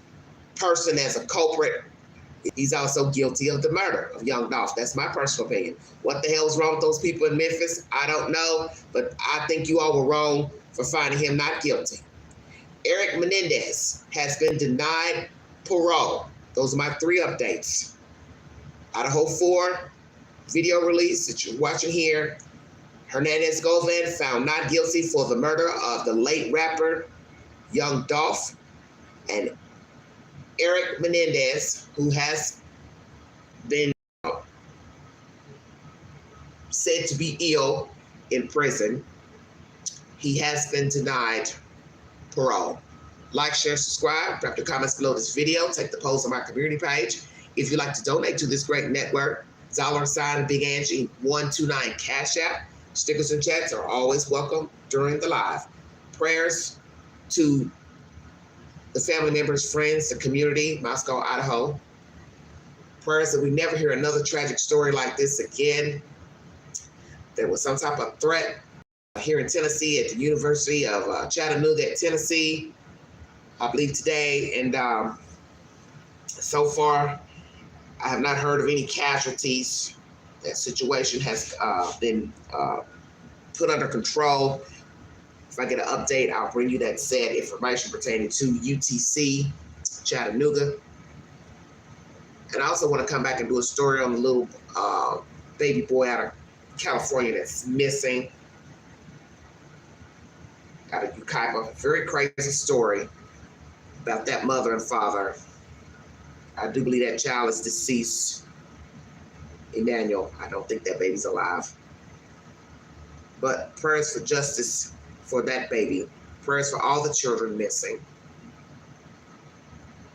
person as a culprit. He's also guilty of the murder of young Dolph. That's my personal opinion. What the hell is wrong with those people in Memphis? I don't know, but I think you all were wrong for finding him not guilty. Erik Menendez has been denied parole. Those are my 3 updates. Idaho 4 video release that you're watching here. Hernandez Govan found not guilty for the murder of the late rapper young Dolph. And Erik Menendez, who has been said to be ill in prison, he has been denied parole. Like, share, subscribe, drop your comments below this video, take the polls on my community page. If you'd like to donate to this great network, $ Big Angie 129 Cash App. Stickers and chats are always welcome during the live. Prayers to the family members, friends, the community, Moscow, Idaho. Prayers that we never hear another tragic story like this again. There was some type of threat here in Tennessee at the University of Chattanooga, Tennessee, I believe today. And so far, I have not heard of any casualties. That situation has been put under control. If I get an update, I'll bring you that said information pertaining to UTC, Chattanooga. And I also want to come back and do a story on the little baby boy out of California that's missing. Out of Ukaipa. Very crazy story about that mother and father. I do believe that child is deceased. Emmanuel, I don't think that baby's alive. But prayers for justice for that baby. Prayers for all the children missing.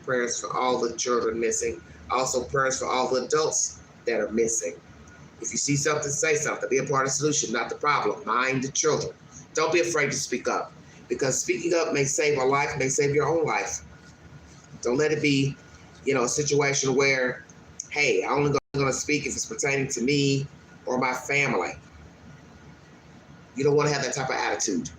Prayers for all the children missing. Also prayers for all the adults that are missing. If you see something, say something. Be a part of the solution, not the problem. Mind the children. Don't be afraid to speak up, because speaking up may save a life, may save your own life. Don't let it be, a situation where, hey, I'm only going to speak if it's pertaining to me or my family. You don't want to have that type of attitude,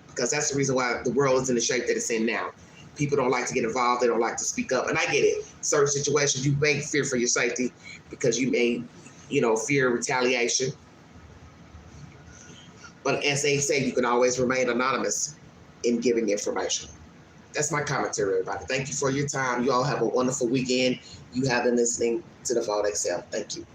because that's the reason why the world is in the shape that it's in now. People don't like to get involved. They don't like to speak up. And I get it. Certain situations, you may fear for your safety because you may, fear retaliation. But as they say, you can always remain anonymous in giving information. That's my commentary, everybody. Thank you for your time. You all have a wonderful weekend. You have been listening to the Vault Excel. Thank you.